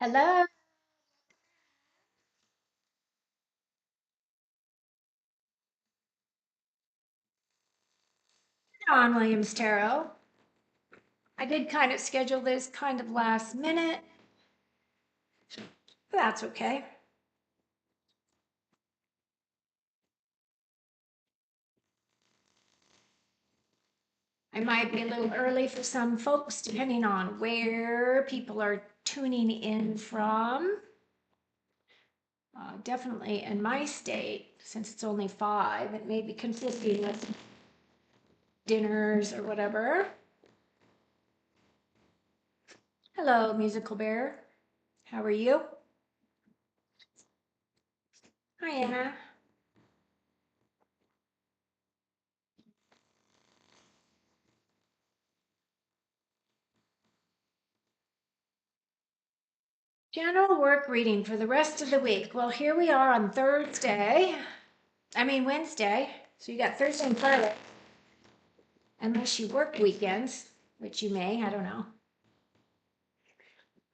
Hello, Don Williams Tarot. I did kind of schedule this kind of last minute, but that's okay. I might be a little early for some folks, depending on where people are tuning in from. Definitely in my state, since it's only 5, it may be conflicting with dinners or whatever. Hello, Musical Bear. How are you? Hi, Anna. General work reading for the rest of the week. Well, here we are on Wednesday. So you got Thursday and Friday, unless you work weekends, which you may, I don't know.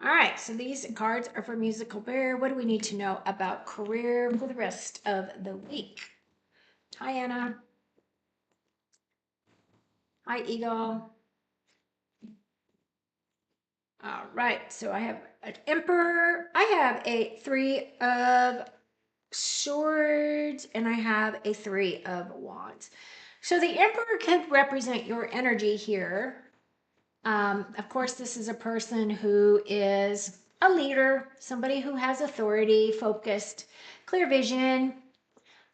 All right, so these cards are for Musical Bear. What do we need to know about career for the rest of the week? Hi, Anna. Hi, Eagle. All right, so I have an Emperor. I have a 3 of Swords, and I have a 3 of Wands. So the Emperor could represent your energy here. Of course, this is a person who is a leader, somebody who has authority, focused, clear vision,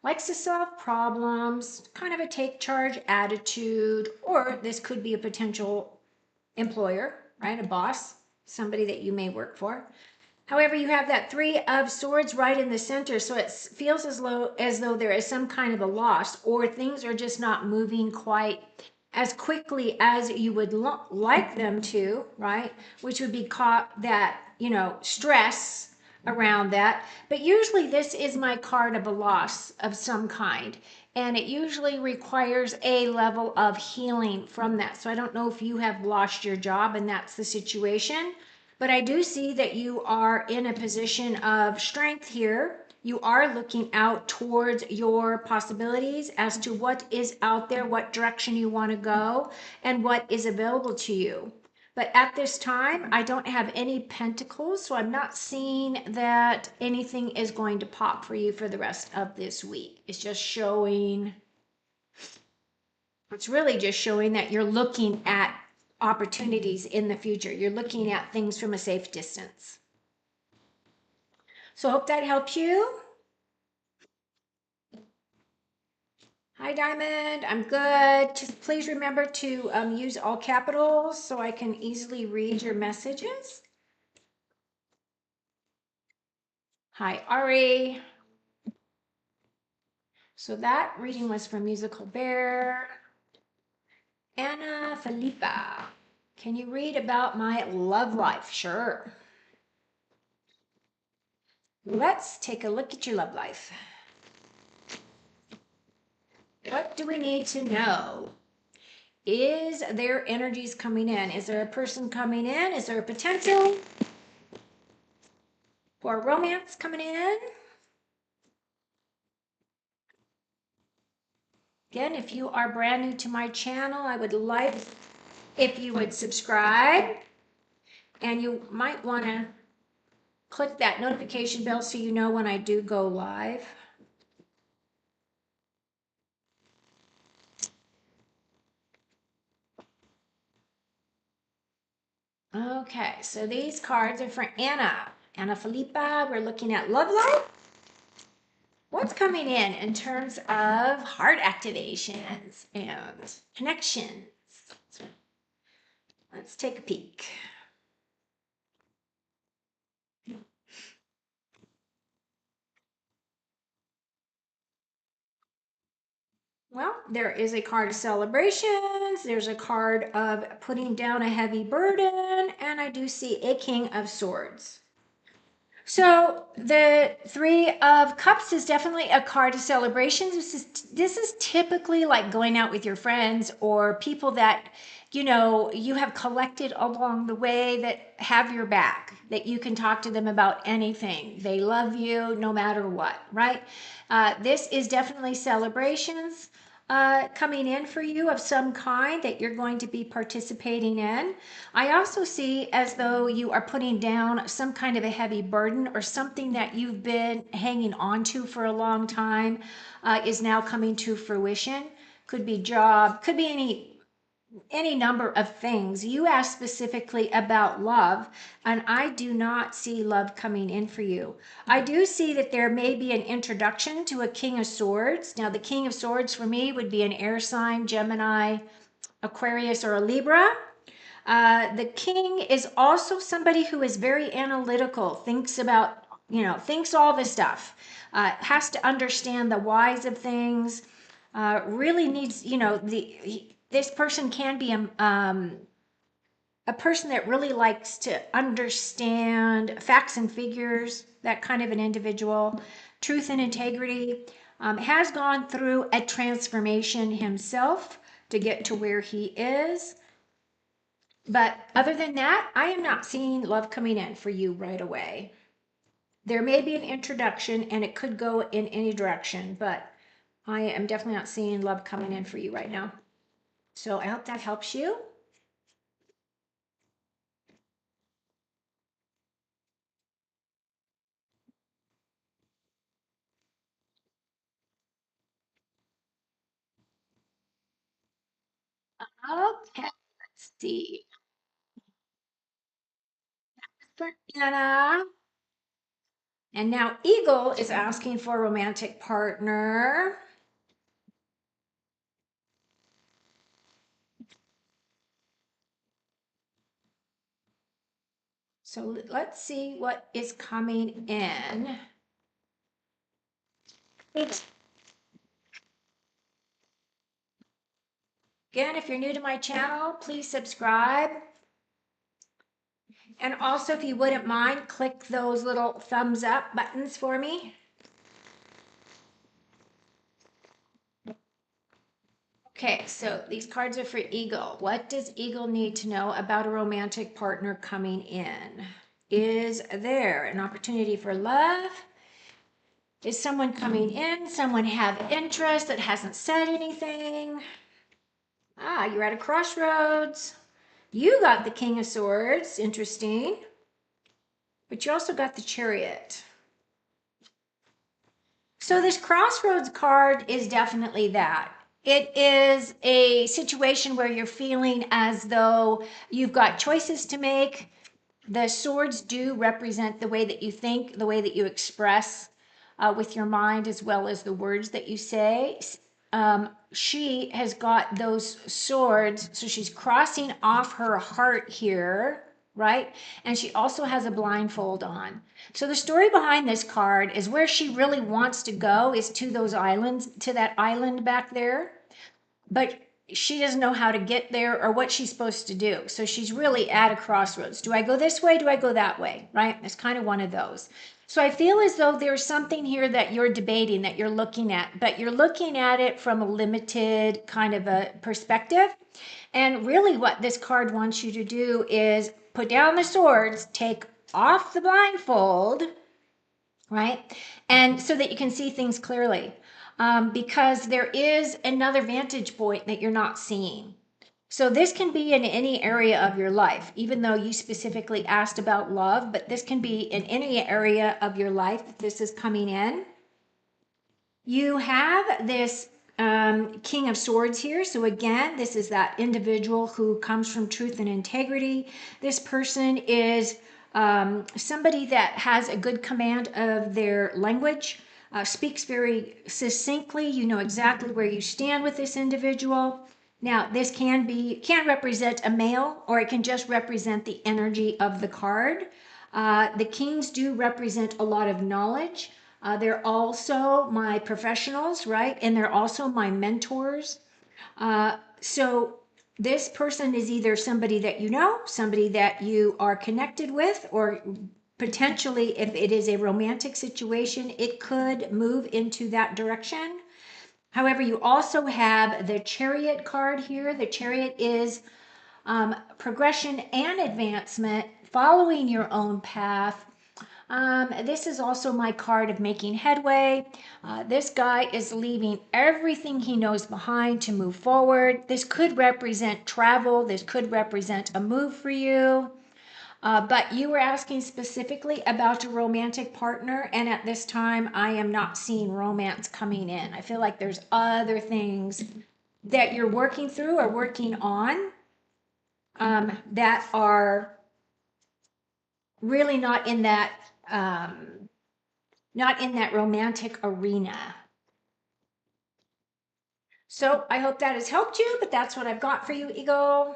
likes to solve problems, kind of a take charge attitude, or this could be a potential employer, right? A boss, somebody that you may work for. However, you have that 3 of Swords right in the center, so it feels as though there is some kind of a loss, or things are just not moving quite as quickly as you would like them to, right? Which would be caught that, stress around that. But usually this is my card of a loss of some kind. And it usually requires a level of healing from that. So I don't know if you have lost your job and that's the situation, but I do see that you are in a position of strength here. You are looking out towards your possibilities as to what is out there, what direction you want to go, and what is available to you. But at this time, I don't have any pentacles, so I'm not seeing that anything is going to pop for you for the rest of this week. It's really just showing that you're looking at opportunities in the future. You're looking at things from a safe distance. So I hope that helps you. Hi, Diamond. I'm good. Just please remember to use all capitals so I can easily read your messages. Hi, Ari. So that reading was from Musical Bear. Anna Felipa. Can you read about my love life? Sure. Let's take a look at your love life. What do we need to know? Is there energies coming in? Is there a person coming in? Is there a potential for romance coming in? Again, if you are brand new to my channel, I would like if you would subscribe, and you might want to click that notification bell so you know when I do go live. Okay, so these cards are for Anna. Anna Felipa, we're looking at love life. What's coming in terms of heart activations and connections? Let's take a peek. Well, there is a card of celebrations. There's a card of putting down a heavy burden. And I do see a King of Swords. So the Three of Cups is definitely a card of celebrations. This is typically like going out with your friends or people that you have collected along the way that have your back, that you can talk to them about anything. They love you no matter what, right? This is definitely celebrations coming in for you of some kind that you're going to be participating in. I also see as though you are putting down some kind of a heavy burden or something that you've been hanging on to for a long time is now coming to fruition. Could be job, could be any number of things. You asked specifically about love, and I do not see love coming in for you. I do see that there may be an introduction to a King of Swords. Now, the King of Swords for me would be an air sign, Gemini, Aquarius, or a Libra. The king is also somebody who is very analytical, thinks about, thinks all the stuff, has to understand the whys of things, really needs, this person can be a person that really likes to understand facts and figures, that kind of an individual, truth and integrity, has gone through a transformation himself to get to where he is. But other than that, I am not seeing love coming in for you right away. There may be an introduction and it could go in any direction, but I am definitely not seeing love coming in for you right now. So I hope that helps you. Okay, let's see. For Anna. And now Eagle is asking for a romantic partner. So let's see what is coming in. Again, if you're new to my channel, please subscribe. And also, if you wouldn't mind, click those little thumbs up buttons for me. Okay, so these cards are for Eagle. What does Eagle need to know about a romantic partner coming in? Is there an opportunity for love? Is someone coming in? Someone have interest that hasn't said anything? Ah, you're at a crossroads. You got the King of Swords, interesting. But you also got the Chariot. So this crossroads card is definitely that. It is a situation where you're feeling as though you've got choices to make. The swords do represent the way that you think, the way that you express with your mind, as well as the words that you say. She has got those swords, so she's crossing off her heart here, right? And she also has a blindfold on. So the story behind this card is where she really wants to go is to those islands, to that island back there. But she doesn't know how to get there or what she's supposed to do. So she's really at a crossroads. Do I go this way? Do I go that way? Right? It's kind of one of those. So I feel as though there's something here that you're debating, that you're looking at, but you're looking at it from a limited kind of a perspective. And really what this card wants you to do is put down the swords, take off the blindfold, right? And so that you can see things clearly. Because there is another vantage point that you're not seeing. So this can be in any area of your life, even though you specifically asked about love, but this can be in any area of your life that this is coming in. You have this King of Swords here. So again, this is that individual who comes from truth and integrity. This person is somebody that has a good command of their language, speaks very succinctly. You know exactly where you stand with this individual. Now, this can represent a male, or it can just represent the energy of the card. The kings do represent a lot of knowledge. They're also my professionals, right? And they're also my mentors. So this person is either somebody that you know, somebody that you are connected with, or potentially, if it is a romantic situation, it could move into that direction. However, you also have the Chariot card here. The Chariot is progression and advancement, following your own path. This is also my card of making headway. This guy is leaving everything he knows behind to move forward. This could represent travel. This could represent a move for you. But you were asking specifically about a romantic partner, and at this time, I am not seeing romance coming in. I feel like there's other things that you're working through or working on that are really not in that romantic arena. So I hope that has helped you, but that's what I've got for you, Eagle.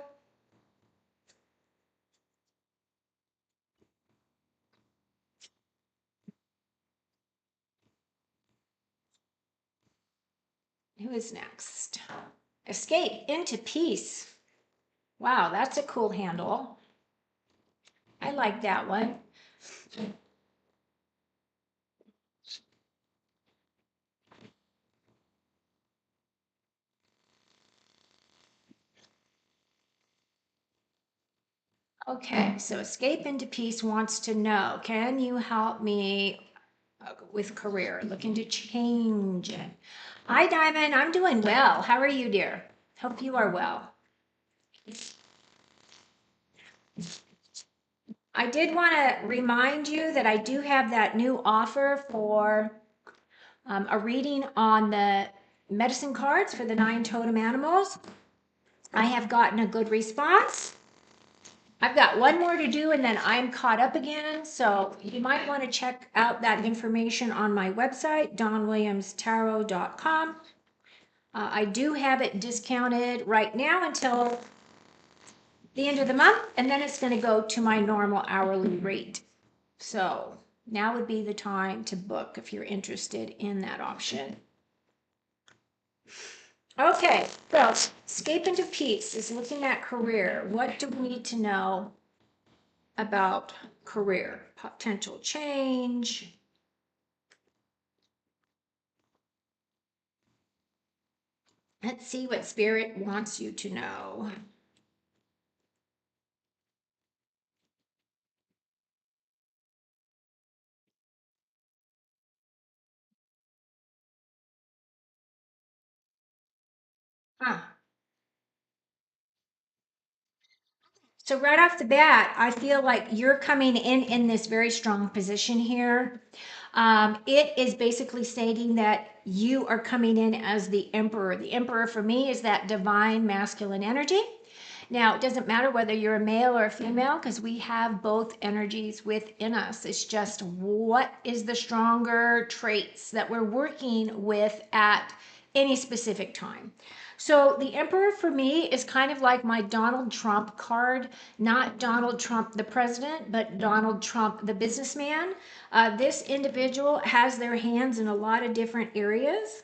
Who is next? Escape into peace. Wow, that's a cool handle. I like that one. Okay, so Escape into Peace wants to know, can you help me with career? Looking to change it. Hi, Diamond. I'm doing well. How are you, dear? Hope you are well. I did want to remind you that I do have that new offer for a reading on the medicine cards for the 9 totem animals. I have gotten a good response. I've got one more to do and then I'm caught up again. So you might want to check out that information on my website, dawnwilliamstarot.com. I do have it discounted right now until the end of the month, and then it's going to go to my normal hourly rate. So now would be the time to book if you're interested in that option. Okay, so Escape into Peace is looking at career. What do we need to know about career? Potential change. Let's see what Spirit wants you to know. Huh. So right off the bat, I feel like you're coming in this very strong position here. It is basically stating that you are coming in as the emperor. The emperor for me is that divine masculine energy. Now, it doesn't matter whether you're a male or a female because we have both energies within us. It's just what is the stronger traits that we're working with at any specific time. So the emperor for me is kind of like my Donald Trump card, not Donald Trump the president, but Donald Trump the businessman. This individual has their hands in a lot of different areas.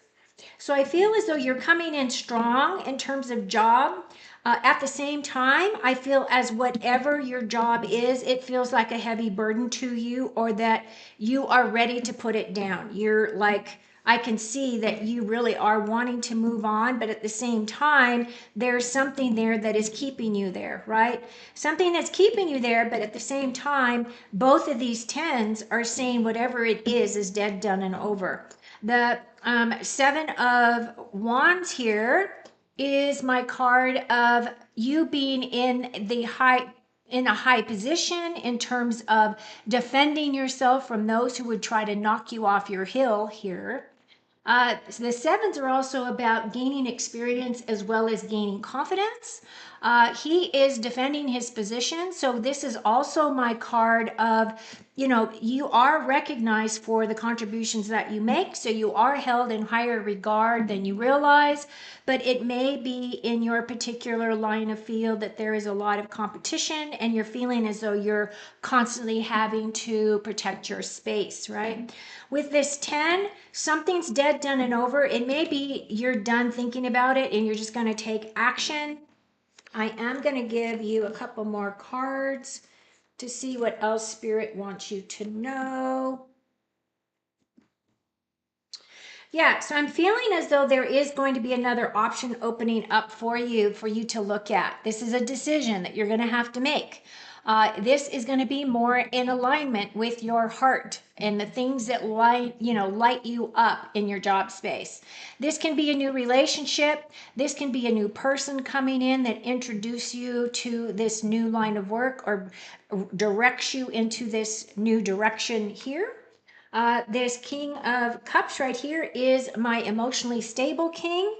So I feel as though you're coming in strong in terms of job. At the same time, I feel as whatever your job is, it feels like a heavy burden to you, or that you are ready to put it down. You're like, I can see that you really are wanting to move on, but at the same time, there's something there that is keeping you there, right? Something that's keeping you there, but at the same time, both of these tens are saying whatever it is dead, done, and over. The 7 of Wands here is my card of you being in a high position in terms of defending yourself from those who would try to knock you off your hill here. The sevens are also about gaining experience as well as gaining confidence. He is defending his position. So this is also my card of, you are recognized for the contributions that you make. So you are held in higher regard than you realize, but it may be in your particular line of field that there is a lot of competition and you're feeling as though you're constantly having to protect your space, right? With this 10, something's dead, done, and over. It may be you're done thinking about it and you're just going to take action. I am going to give you a couple more cards to see what else Spirit wants you to know. Yeah, so I'm feeling as though there is going to be another option opening up for you to look at. This is a decision that you're going to have to make. This is going to be more in alignment with your heart and the things that light you up in your job space. This can be a new relationship. This can be a new person coming in that introduce you to this new line of work or directs you into this new direction here. This King of Cups right here is my emotionally stable king.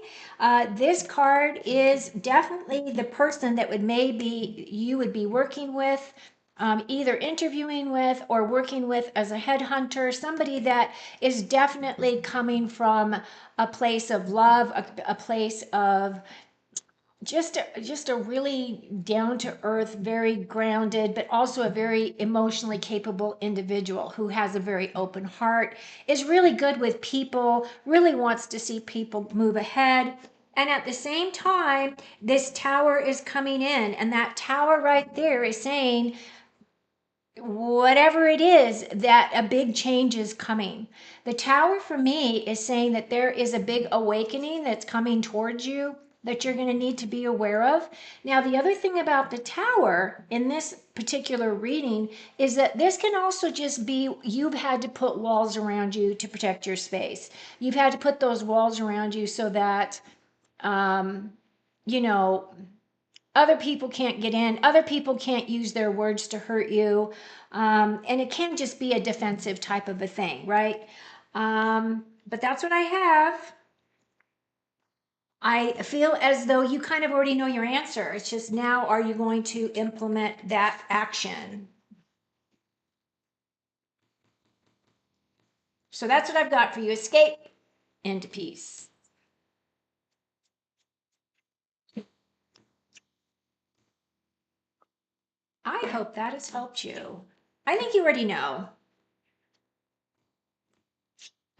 This card is definitely the person that you would be working with, either interviewing with or working with as a headhunter, somebody that is definitely coming from a place of love, a place of just a really down to earth, very grounded, but also a very emotionally capable individual who has a very open heart, is really good with people, really wants to see people move ahead. And at the same time, this tower is coming in, and that tower right there is saying, whatever it is, that a big change is coming. The tower for me is saying that there is a big awakening that's coming towards you that you're going to need to be aware of. Now, the other thing about the tower in this particular reading is that this can also just be you've had to put walls around you to protect your space. You've had to put those walls around you so that, you know, other people can't get in, other people can't use their words to hurt you. And it can just be a defensive type of a thing, right? But that's what I have. I feel as though you kind of already know your answer. It's just now, are you going to implement that action? So that's what I've got for you. Escape into peace. I hope that has helped you. I think you already know.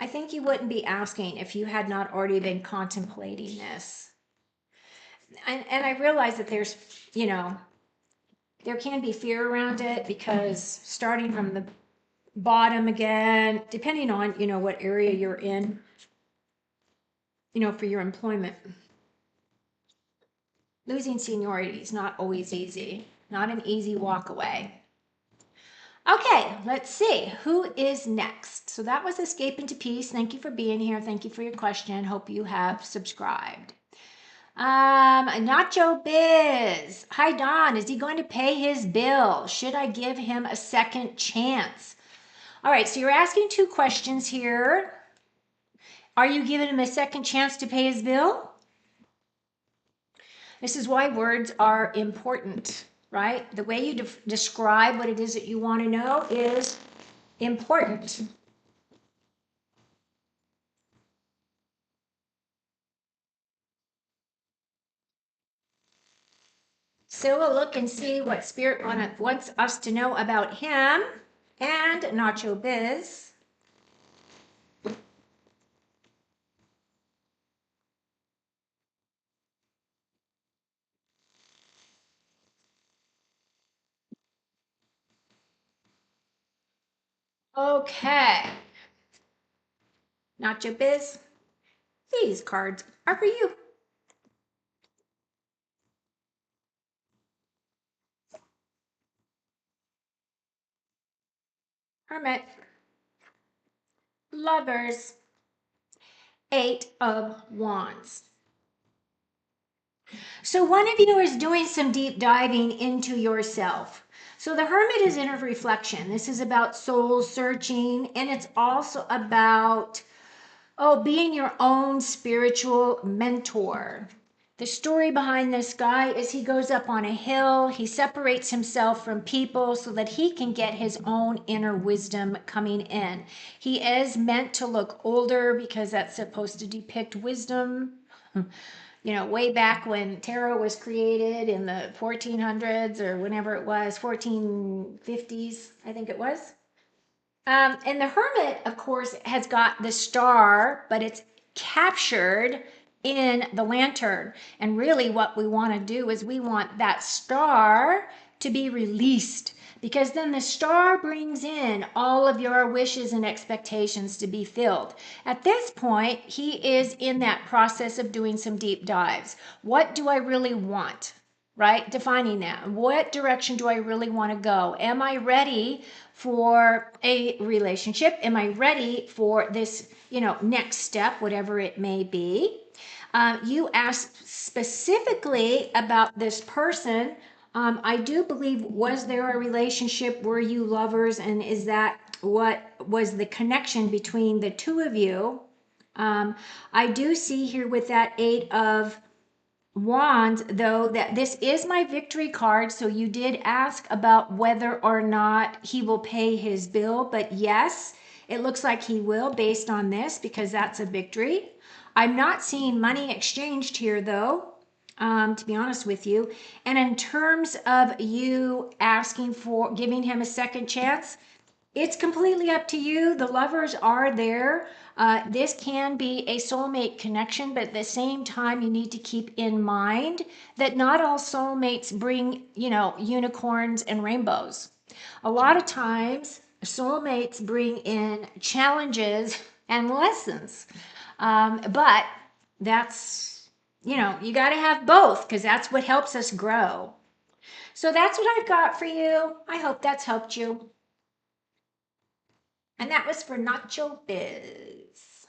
I think you wouldn't be asking if you had not already been contemplating this. And I realize that there's, there can be fear around it because starting from the bottom again, depending on, what area you're in, for your employment. Losing seniority is not always easy, not an easy walk away. Okay, let's see who is next. So that was Escape into Peace. Thank you for being here. Thank you for your question. Hope you have subscribed. Nacho Biz. Hi, Don. Is he going to pay his bill? Should I give him a second chance? All right, so you're asking two questions here. Are you giving him a second chance to pay his bill? This is why words are important, right? The way you describe what it is that you want to know is important. So we'll look and see what Spirit wants us to know about him and Nacho Biz. Okay. Nacho Biz, these cards are for you. Hermit. Lovers. 8 of Wands. So one of you is doing some deep diving into yourself. So the Hermit is inner reflection. This is about soul searching, and it's also about, being your own spiritual mentor. The story behind this guy is he goes up on a hill, he separates himself from people so that he can get his own inner wisdom coming in. He is meant to look older because that's supposed to depict wisdom. Way back when tarot was created in the 1400s or whenever it was, 1450s, I think it was. And the Hermit, of course, has got the star, but it's captured in the lantern. And really what we want to do is we want that star to be released. because then the star brings in all of your wishes and expectations to be filled. At this point, he is in that process of doing some deep dives. What do I really want? Right? Defining that. What direction do I really want to go? Am I ready for a relationship? Am I ready for this, next step, whatever it may be? You asked specifically about this person. I do believe, was there a relationship? Were you lovers? And is that what was the connection between the two of you? I do see here with that Eight of Wands, though, that this is my victory card. So you did ask about whether or not he will pay his bill, but yes, it looks like he will based on this because that's a victory. I'm not seeing money exchanged here though, to be honest with you. And in terms of you asking for giving him a second chance, it's completely up to you. The lovers are there. This can be a soulmate connection, but at the same time, you need to keep in mind that not all soulmates bring, unicorns and rainbows. A lot of times, soulmates bring in challenges and lessons. But that's, you got to have both because that's what helps us grow. So that's what I've got for you. I hope that's helped you. And that was for Nacho Biz.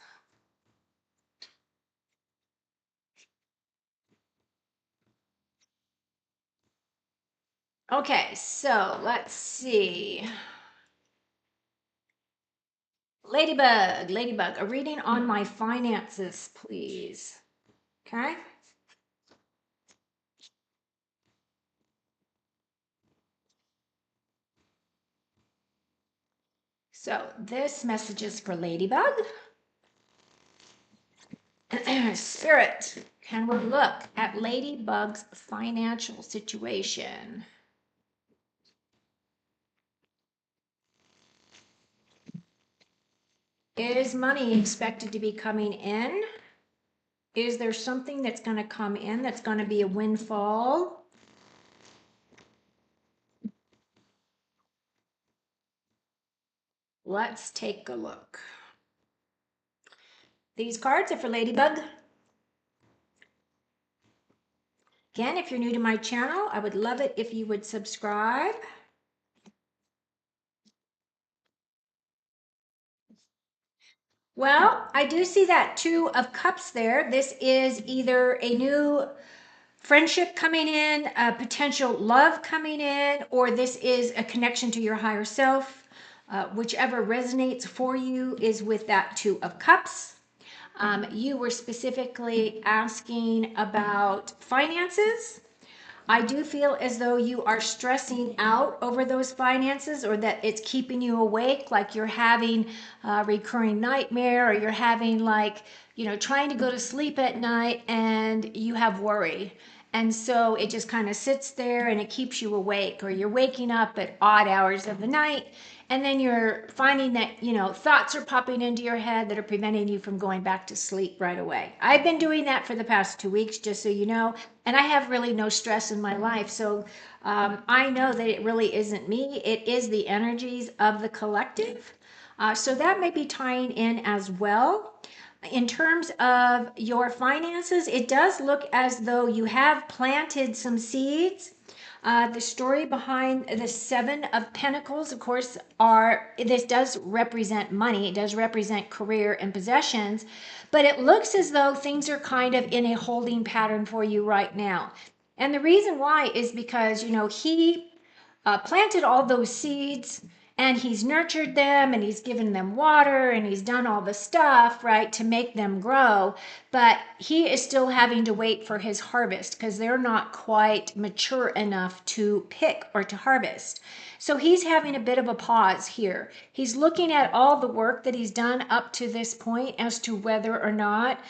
Okay, so let's see. Ladybug, a reading on my finances, please. Okay. So this message is for Ladybug. Spirit, can we look at Ladybug's financial situation? Is money expected to be coming in? Is there something that's going to come in that's going to be a windfall? Let's take a look. These cards are for Ladybug. Again, if you're new to my channel, I would love it if you would subscribe. Well, I do see that Two of Cups there. This is either a new friendship coming in, a potential love coming in, or this is a connection to your higher self. Whichever resonates for you is with that Two of Cups. You were specifically asking about finances. I do feel as though you are stressing out over those finances, or that it's keeping you awake, like you're having a recurring nightmare, or you're having trying to go to sleep at night and you have worry. And so it just kind of sits there and it keeps you awake, or you're waking up at odd hours of the night and then you're finding that, thoughts are popping into your head that are preventing you from going back to sleep right away. I've been doing that for the past 2 weeks, just so you know, and I have really no stress in my life. So I know that it really isn't me. It is the energies of the collective. So that may be tying in as well. In terms of your finances, it does look as though you have planted some seeds. The story behind the Seven of Pentacles, of course, this does represent money. It does represent career and possessions, but it looks as though things are kind of in a holding pattern for you right now. And the reason why is because, he planted all those seeds and he's nurtured them and he's given them water and he's done all the stuff, right, to make them grow. But he is still having to wait for his harvest because they're not quite mature enough to pick or to harvest. So he's having a bit of a pause here. He's looking at all the work that he's done up to this point as to whether or not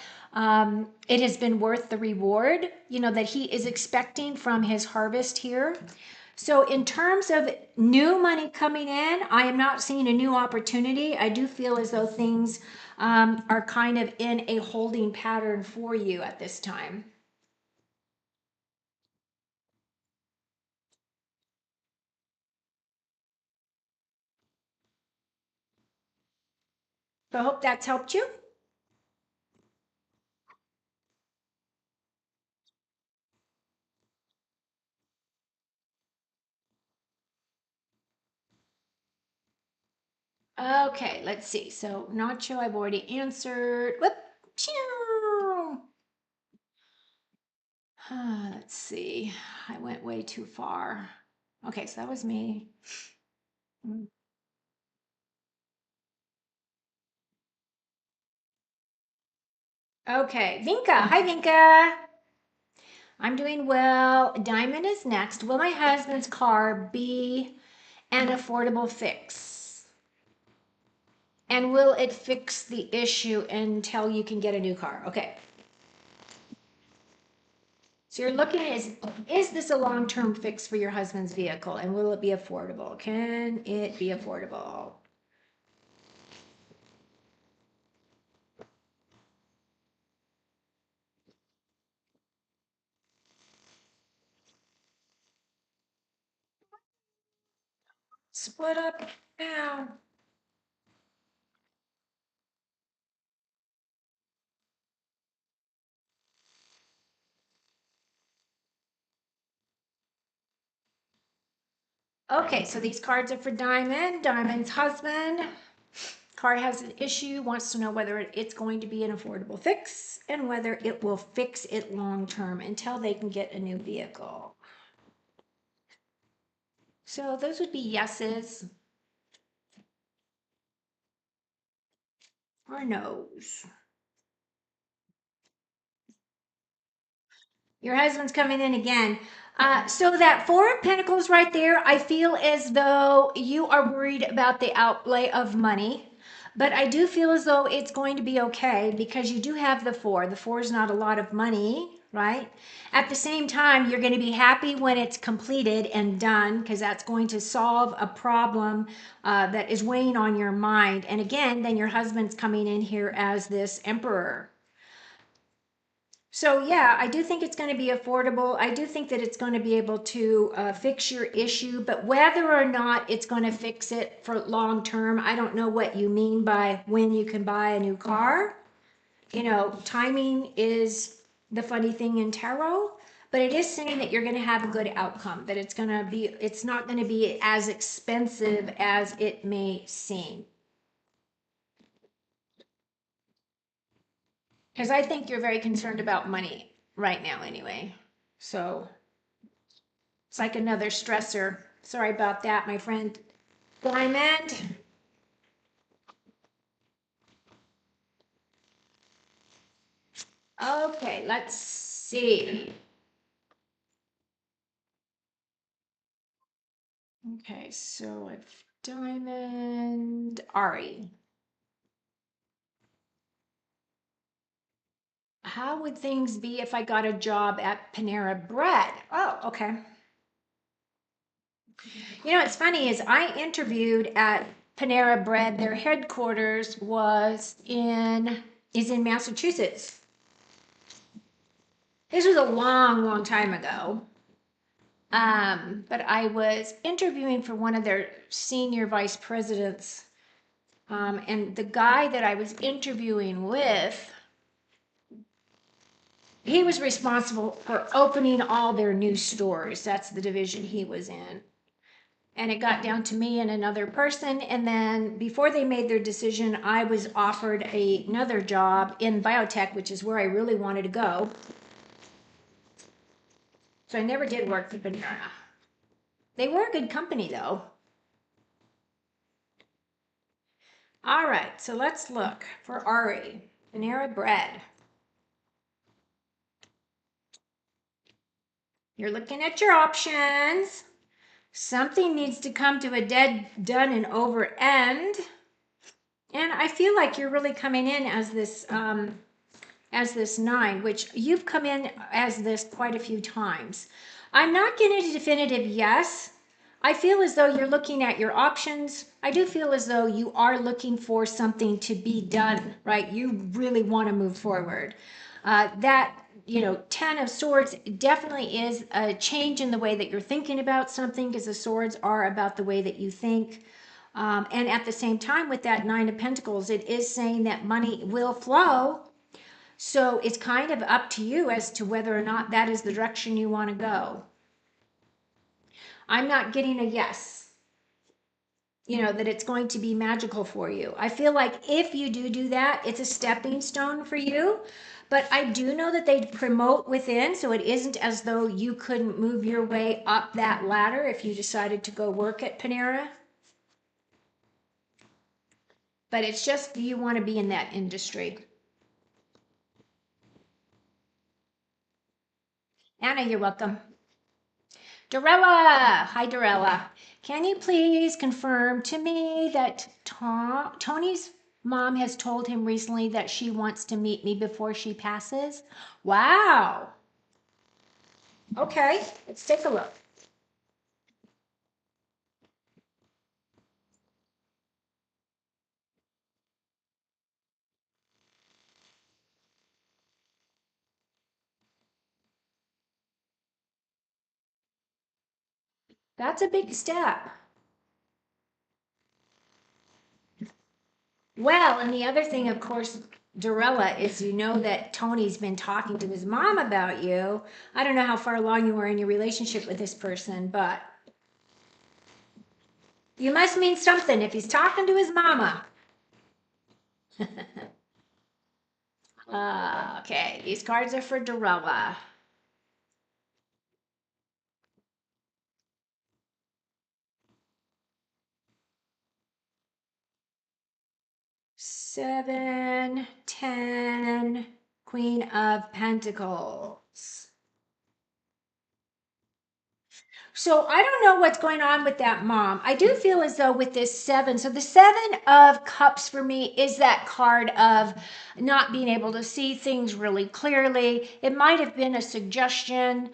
it has been worth the reward, that he is expecting from his harvest here. So in terms of new money coming in, I am not seeing a new opportunity. I do feel as though things are kind of in a holding pattern for you at this time. So I hope that's helped you. Okay, let's see. So Nacho, I've already answered. Whoop. Pew. Let's see. I went way too far. Okay, so that was me. Mm. Okay, Vinka. Hi, Vinka. I'm doing well. Diamond is next. Will my husband's car be an affordable fix? And will it fix the issue until you can get a new car? Okay. So you're looking at is this a long-term fix for your husband's vehicle and will it be affordable? Can it be affordable? Split up now. Okay, so these cards are for Diamond. Diamond's husband. Card has an issue, wants to know whether it's going to be an affordable fix and whether it will fix it long term until they can get a new vehicle. So those would be yeses or nos. Your husband's coming in again. So that Four of Pentacles right there, I feel as though you are worried about the outlay of money. But I do feel as though it's going to be okay because you do have the four. The four is not a lot of money, right? At the same time, you're going to be happy when it's completed and done because that's going to solve a problem that is weighing on your mind. And again, then your husband's coming in here as this emperor. So yeah, I do think it's going to be affordable. I do think that it's going to be able to fix your issue, but whether or not it's going to fix it for long term, I don't know what you mean by when you can buy a new car. You know, timing is the funny thing in tarot, but it is saying that you're going to have a good outcome, that it's not going to be as expensive as it may seem. Because I think you're very concerned about money right now anyway. So it's like another stressor. Sorry about that, my friend. Diamond. Okay, let's see. Okay, so I've Diamond, Ari. How would things be if I got a job at Panera Bread? Oh, okay. You know, what's funny is I interviewed at Panera Bread. Their headquarters is in Massachusetts. This was a long, long time ago. But I was interviewing for one of their senior vice presidents. And the guy that I was interviewing with, he was responsible for opening all their new stores. That's the division he was in. And it got down to me and another person. And then before they made their decision, I was offered another job in biotech, which is where I really wanted to go. So I never did work for Panera. They were a good company though. All right, so let's look for Ari, Panera Bread. You're looking at your options. Something needs to come to a dead, done, and over end. And I feel like you're really coming in as this nine, which you've come in as this quite a few times. I'm not getting a definitive yes. I feel as though you're looking at your options. I do feel as though you are looking for something to be done, right? You really want to move forward. That, you know, 10 of Swords definitely is a change in the way that you're thinking about something because the swords are about the way that you think. And at the same time, with that Nine of Pentacles, it is saying that money will flow. So it's kind of up to you as to whether or not that is the direction you want to go. I'm not getting a yes, that it's going to be magical for you. I feel like if you do that, it's a stepping stone for you. But I do know that they promote within, so it isn't as though you couldn't move your way up that ladder if you decided to go work at Panera. But it's just you want to be in that industry. Anna, you're welcome. Dorella, hi Dorella. Can you please confirm to me that Tony's mom has told him recently that she wants to meet me before she passes? Wow. Okay, let's take a look. That's a big step. Well, and the other thing, of course, Dorella, is that Tony's been talking to his mom about you. I don't know how far along you are in your relationship with this person, but you must mean something if he's talking to his mama. Okay, these cards are for Dorella. Seven, 10, Queen of Pentacles. So I don't know what's going on with that mom. I do feel as though with this seven, so the Seven of Cups for me is that card of not being able to see things really clearly. It might have been a suggestion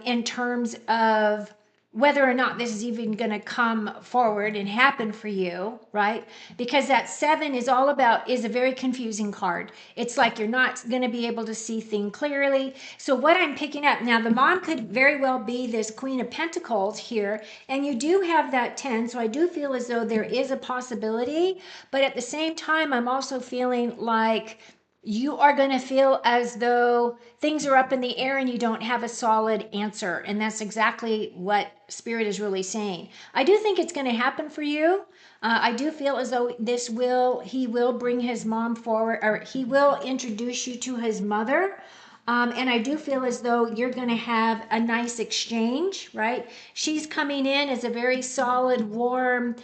in terms of whether or not this is even going to come forward and happen for you, right? Because that seven is a very confusing card. It's like you're not going to be able to see things clearly. So what I'm picking up now, the mom could very well be this Queen of Pentacles here, and you do have that 10. So I do feel as though there is a possibility, but at the same time, I'm also feeling like you are going to feel as though things are up in the air and you don't have a solid answer. And that's exactly what Spirit is really saying. I do think it's going to happen for you. I do feel as though he will bring his mom forward, or he will introduce you to his mother. And I do feel as though you're going to have a nice exchange, right? She's coming in as a very solid, warm,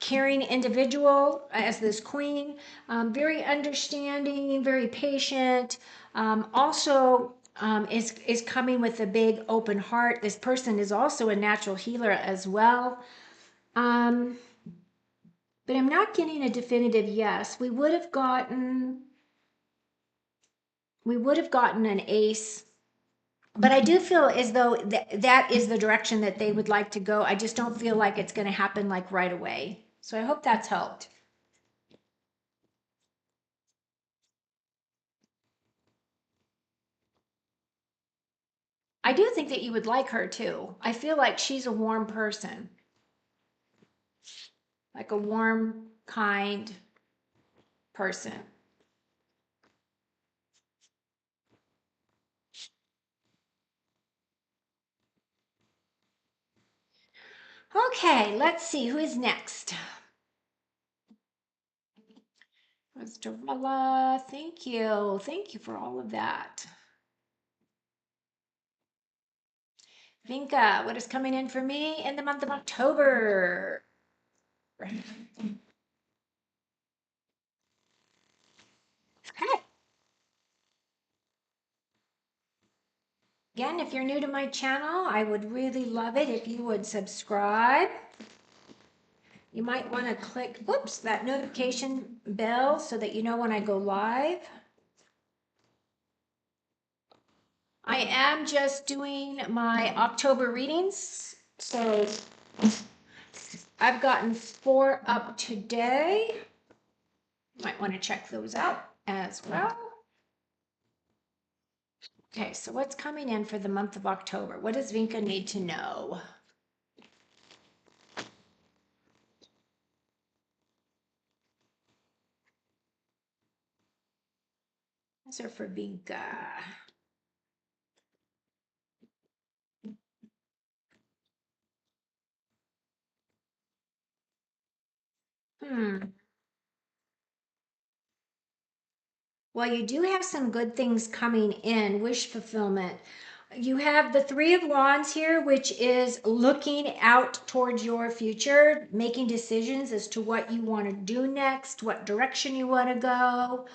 caring individual as this queen, very understanding, very patient. Also, is coming with a big open heart. This person is also a natural healer as well. But I'm not getting a definitive yes. We would have gotten an ace. But I do feel as though that is the direction that they would like to go. I just don't feel like it's going to happen like right away. So I hope that's helped. I do think that you would like her too. I feel like she's a warm person, like a warm, kind person. Okay, let's see who is next. Mr. Rella, thank you. Thank you for all of that. Vinka, what is coming in for me in the month of October? Okay. Again, if you're new to my channel, I would really love it if you would subscribe. You might want to click, oops, that notification bell so that you know when I go live. I am just doing my October readings. So I've gotten 4 up today. Might want to check those out as well. Okay, so what's coming in for the month of October? What does Vinka need to know? Those are for Vinka. Hmm. Well, you do have some good things coming in, wish fulfillment. You have the Three of Wands here, which is looking out towards your future, making decisions as to what you want to do next, what direction you want to go.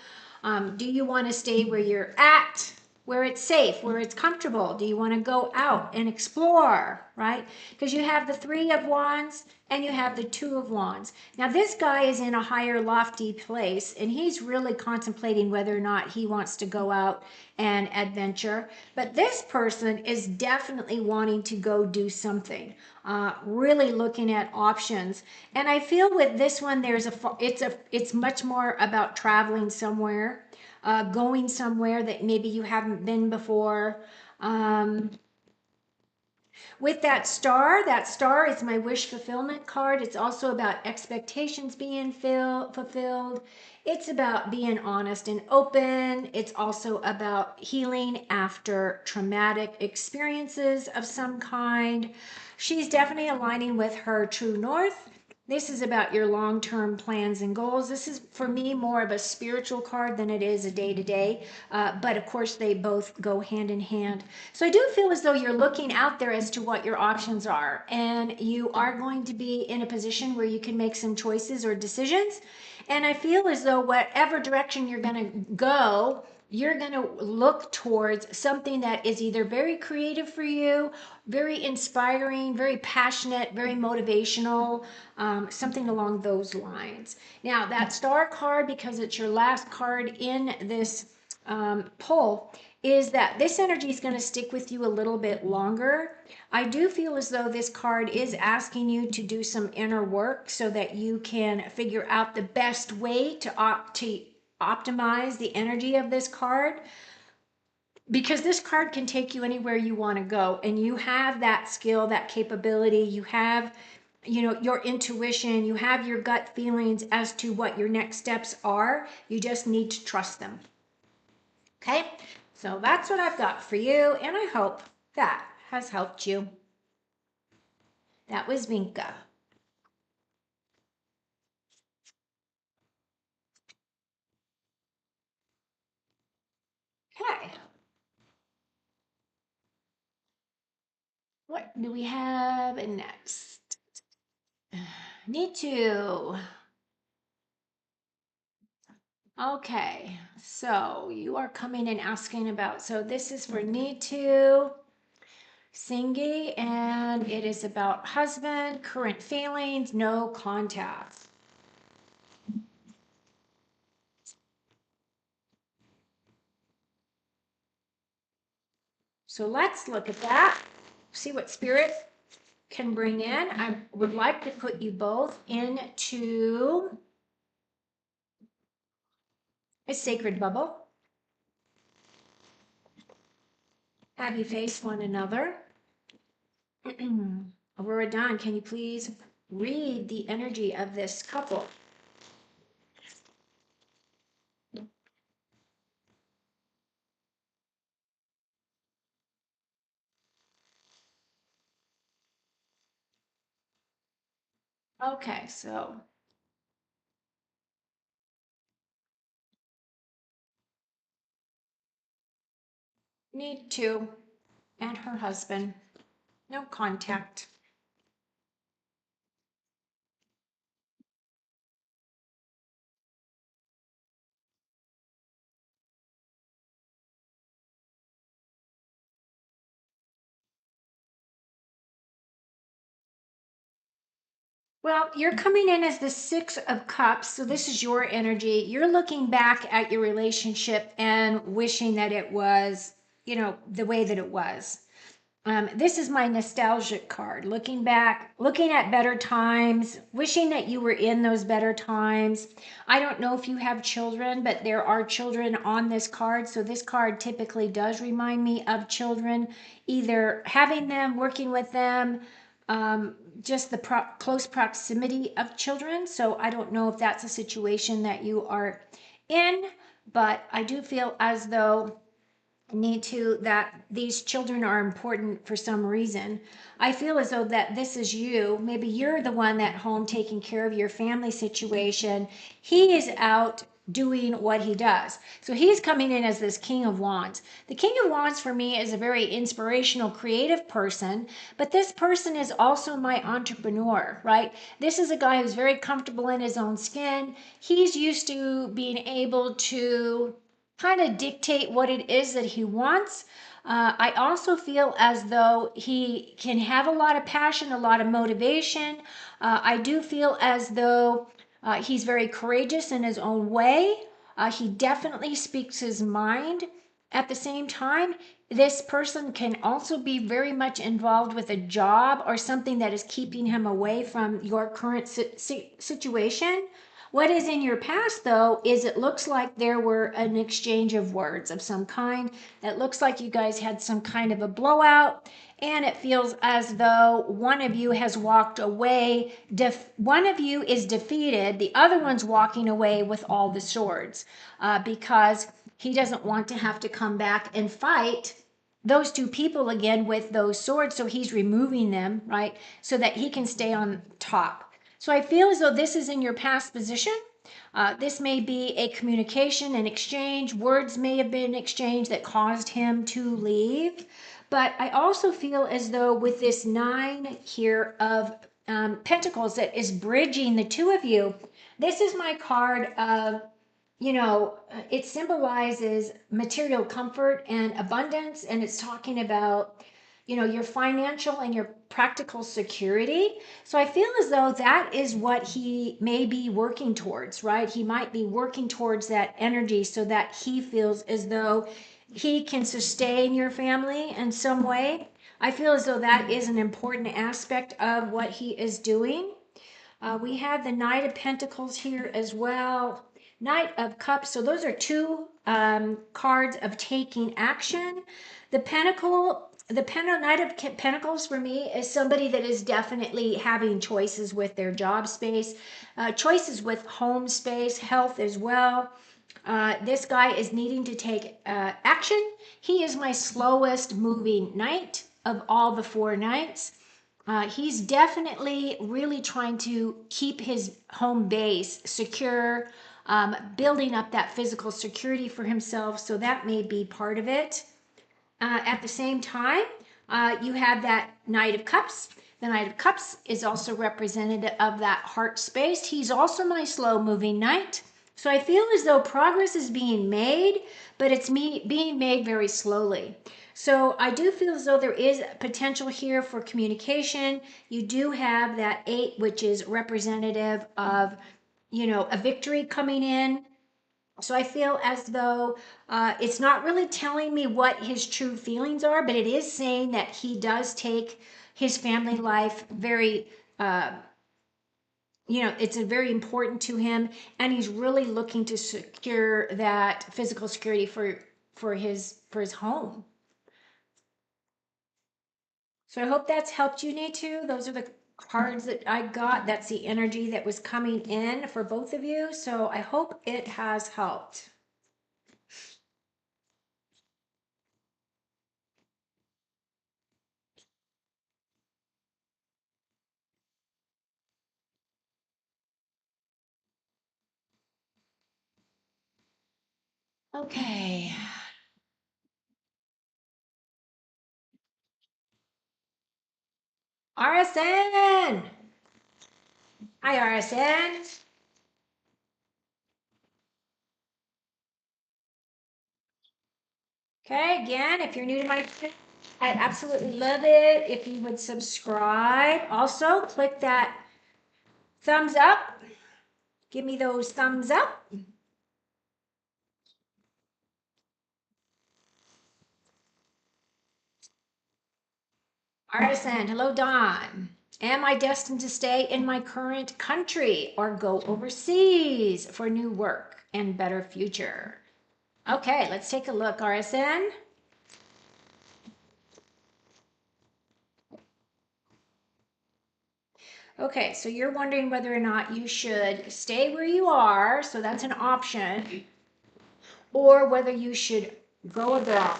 Do you want to stay where you're at, where it's safe, where it's comfortable? Do you want to go out and explore, right? Because you have the Three of Wands and you have the Two of Wands. Now, this guy is in a higher, lofty place, and he's really contemplating whether or not he wants to go out and adventure. But this person is definitely wanting to go do something, really looking at options. And I feel with this one, it's much more about traveling somewhere, going somewhere that maybe you haven't been before. Um, with that star is my wish fulfillment card. It's also about expectations being fulfilled. It's about being honest and open. It's also about healing after traumatic experiences of some kind. She's definitely aligning with her true north. This is about your long-term plans and goals. This is, for me, more of a spiritual card than it is a day-to-day. But of course, they both go hand in hand. So I do feel as though you're looking out there as to what your options are. And you are going to be in a position where you can make some choices or decisions. And I feel as though whatever direction you're going to go, you're going to look towards something that is either very creative for you, very inspiring, very passionate, very motivational, something along those lines. Now, that star card, because it's your last card in this pull, is that this energy is going to stick with you a little bit longer. I do feel as though this card is asking you to do some inner work so that you can figure out the best way to optimize the energy of this card, because this card can take you anywhere you want to go, and you have that skill, that capability. You have, your intuition, you have your gut feelings as to what your next steps are. You just need to trust them. Okay, so that's what I've got for you, and I hope that has helped you. That was Vinka. Okay, what do we have next? Need to. Okay, so you are coming and asking about, so this is for Nitu Singi, and it is about husband, current feelings, no contact. So let's look at that, see what spirit can bring in. I would like to put you both into a sacred bubble. Have you face one another. Aurora Dawn, can you please read the energy of this couple? Okay, so Nitu and her husband, no contact. Well, you're coming in as the Six of Cups, so this is your energy. You're looking back at your relationship and wishing that it was, the way that it was. This is my nostalgic card. Looking back, looking at better times, wishing that you were in those better times. I don't know if you have children, but there are children on this card. So this card typically does remind me of children, either having them, working with them, just the close proximity of children. So I don't know if that's a situation that you are in, but I do feel as though need to that these children are important for some reason. I feel as though that this is you. Maybe you're the one at home taking care of your family situation. He is out doing what he does. So he's coming in as this King of Wands. The King of Wands for me is a very inspirational, creative person, but this person is also my entrepreneur, right? This is a guy who's very comfortable in his own skin. He's used to being able to kind of dictate what it is that he wants. I also feel as though he can have a lot of passion, a lot of motivation. I do feel as though he's very courageous in his own way. He definitely speaks his mind. At the same time, this person can also be very much involved with a job or something that is keeping him away from your current situation. What is in your past, though, is it looks like there were an exchange of words of some kind. It looks like you guys had some kind of a blowout, and it feels as though one of you has walked away. One of you is defeated, the other one's walking away with all the swords because he doesn't want to have to come back and fight those two people again with those swords. So he's removing them, right? So that he can stay on top. So I feel as though this is in your past position. This may be a communication, an exchange. Words may have been exchanged that caused him to leave. But I also feel as though with this 9 here of Pentacles that is bridging the two of you, this is my card of, it symbolizes material comfort and abundance, and it's talking about, your financial and your practical security. So I feel as though that is what he may be working towards, right? He might be working towards that energy so that he feels as though he can sustain your family in some way. I feel as though that is an important aspect of what he is doing. We have the Knight of Pentacles here as well. Knight of Cups. So those are two cards of taking action. The Knight of Pentacles for me is somebody that is definitely having choices with their job space, choices with home space, health as well. This guy is needing to take action. He is my slowest moving knight of all the 4 knights. He's definitely really trying to keep his home base secure, building up that physical security for himself. So that may be part of it. At the same time, you have that Knight of Cups. The Knight of Cups is also representative of that heart space. He's also my slow moving knight. So I feel as though progress is being made, but it's being made very slowly. So I do feel as though there is potential here for communication. You do have that 8, which is representative of, a victory coming in. So I feel as though it's not really telling me what his true feelings are, but it is saying that he does take his family life very, it's a very important to him, and he's really looking to secure that physical security for his home. So I hope that's helped you, Nitu. Those are the cards that I got. That's the energy that was coming in for both of you. So I hope it has helped. Okay. RSN. Hi, RSN. Okay, again, if you're new to my channel, I'd absolutely love it if you would subscribe. Also, click that thumbs up. Give me those thumbs up. Artisan, hello, Don. Am I destined to stay in my current country or go overseas for new work and better future? Okay, let's take a look, RSN. Okay, so you're wondering whether or not you should stay where you are, so that's an option, or whether you should go abroad.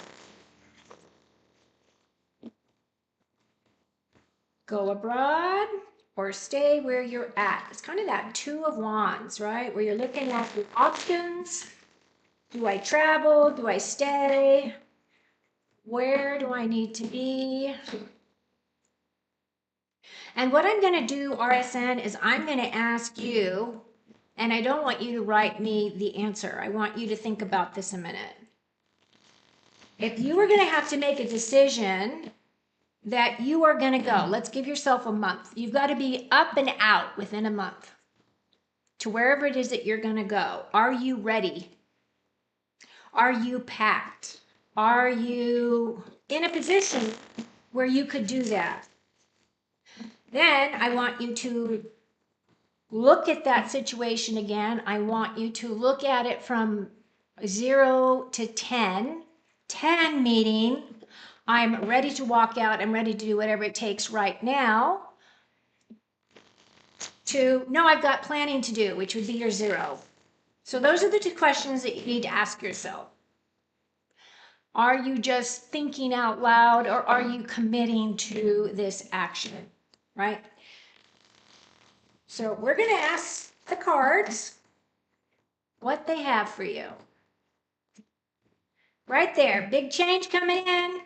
Go abroad or stay where you're at. It's kind of that Two of Wands, right? Where you're looking at the options. Do I travel? Do I stay? Where do I need to be? And what I'm going to do, RSN, is I'm going to ask you, and I don't want you to write me the answer. I want you to think about this a minute. If you were going to have to make a decision that you are going to go, let's give yourself a month. You've got to be up and out within a month to wherever it is that you're going to go. Are you ready? Are you packed? Are you in a position where you could do that? Then I want you to look at that situation again. I want you to look at it from 0 to 10. 10 meaning I'm ready to walk out. I'm ready to do whatever it takes right now. To no, I've got planning to do, which would be your 0. So those are the 2 questions that you need to ask yourself. Are you just thinking out loud, or are you committing to this action, right? So we're going to ask the cards what they have for you. Right there, big change coming in,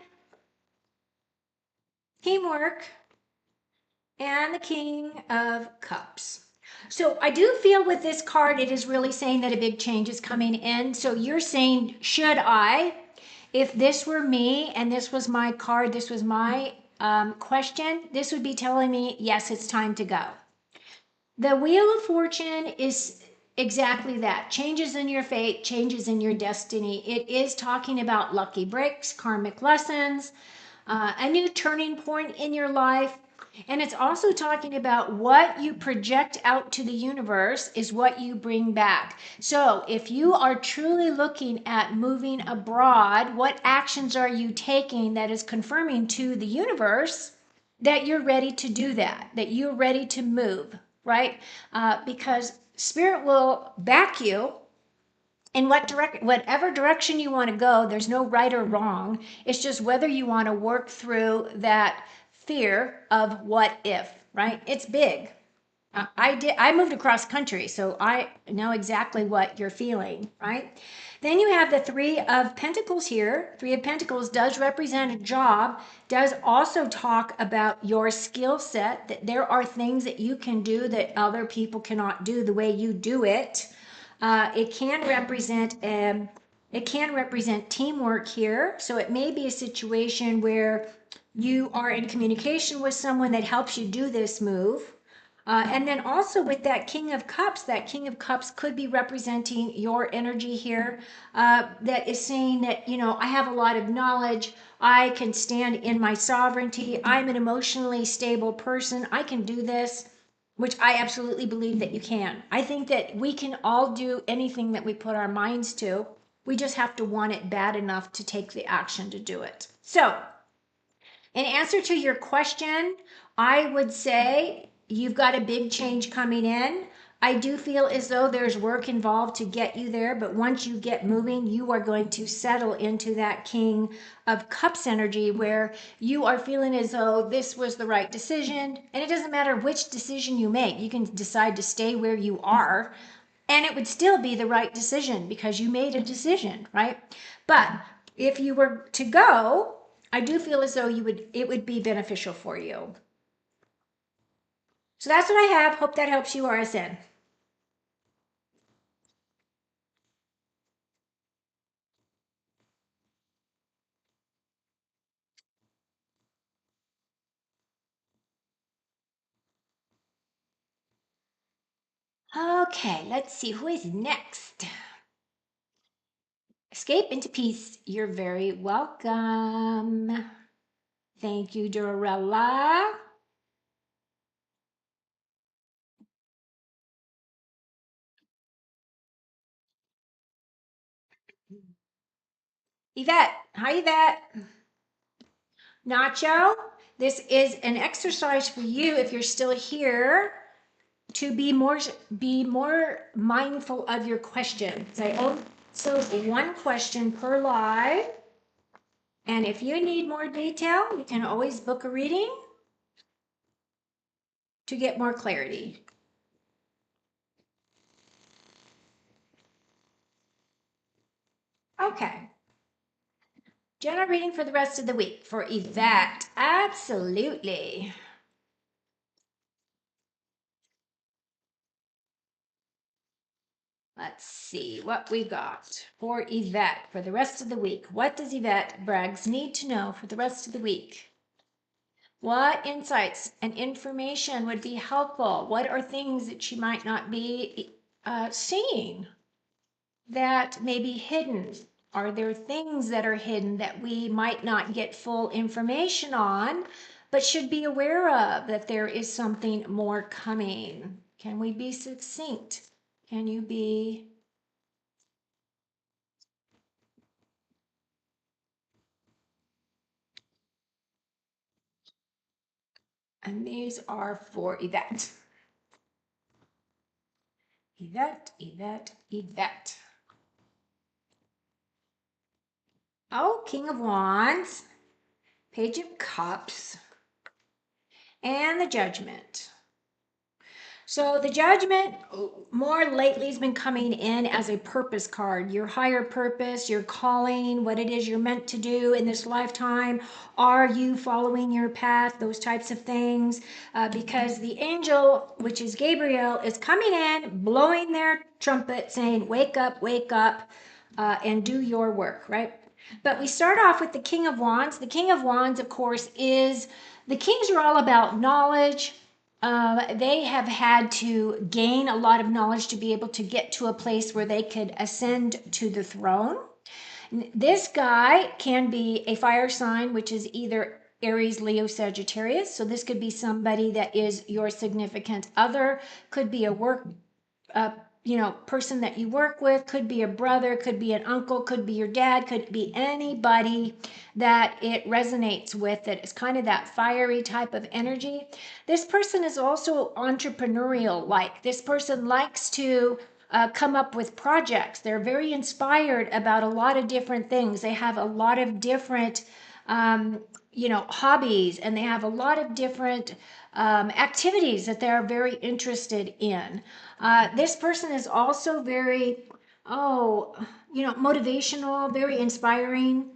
teamwork, and the King of Cups. So I do feel with this card, it is really saying that a big change is coming in. So you're saying, should I? If this were me and this was my card, this was my question, this would be telling me, yes, it's time to go. The Wheel of Fortune is exactly that. Changes in your fate, changes in your destiny. It is talking about lucky breaks, karmic lessons, a new turning point in your life. And it's also talking about what you project out to the universe is what you bring back. So if you are truly looking at moving abroad, what actions are you taking that is confirming to the universe that you're ready to do that, that you're ready to move, right? Because Spirit will back you in whatever direction you want to go. There's no right or wrong. It's just whether you want to work through that fear of what if, right? It's big. I moved across country, so I know exactly what you're feeling, right? Then you have the 3 of Pentacles here. 3 of Pentacles does represent a job, does also talk about your skill set, that there are things that you can do that other people cannot do the way you do it. It can represent teamwork here. So it may be a situation where you are in communication with someone that helps you do this move. And then also with that King of Cups could be representing your energy here, that is saying that, you know, I have a lot of knowledge. I can stand in my sovereignty. I'm an emotionally stable person. I can do this, which I absolutely believe that you can. I think that we can all do anything that we put our minds to. We just have to want it bad enough to take the action to do it. So, in answer to your question, I would say you've got a big change coming in. I do feel as though there's work involved to get you there, but once you get moving, you are going to settle into that King of Cups energy where you are feeling as though this was the right decision. And it doesn't matter which decision you make, you can decide to stay where you are and it would still be the right decision because you made a decision, right? But if you were to go, I do feel as though it would be beneficial for you. So that's what I have. Hope that helps you, RSN. Okay, let's see who is next. Escape into peace. You're very welcome. Thank you, Dorella. Yvette, hi Yvette. Nacho, this is an exercise for you if you're still here to be more mindful of your questions. So one question per live. And if you need more detail, you can always book a reading to get more clarity. Okay. General reading for the rest of the week for Yvette. Absolutely. Let's see what we got for Yvette for the rest of the week. What does Yvette Braggs need to know for the rest of the week? What insights and information would be helpful? What are things that she might not be seeing that may be hidden? Are there things that are hidden that we might not get full information on, but should be aware of that there is something more coming? Can we be succinct? Can you be? And these are for Yvette. Yvette, Yvette, Yvette. Oh, King of Wands, Page of Cups, and the Judgment. So the Judgment more lately has been coming in as a purpose card. Your higher purpose, your calling, what it is you're meant to do in this lifetime. Are you following your path? Those types of things. Because the angel, which is Gabriel, is coming in, blowing their trumpet, saying, wake up, and do your work, right? But we start off with the King of Wands. The King of Wands, of course, is the kings are all about knowledge. They have had to gain a lot of knowledge to be able to get to a place where they could ascend to the throne. This guy can be a fire sign, which is either Aries, Leo, Sagittarius. So this could be somebody that is your significant other, could be a work person that you work with, could be a brother, could be an uncle, could be your dad, could be anybody that it resonates with, that is kind of that fiery type of energy. This person is also entrepreneurial. Like this person likes to come up with projects. They're very inspired about a lot of different things. They have a lot of different hobbies, and they have a lot of different activities that they're very interested in. This person is also very, motivational, very inspiring.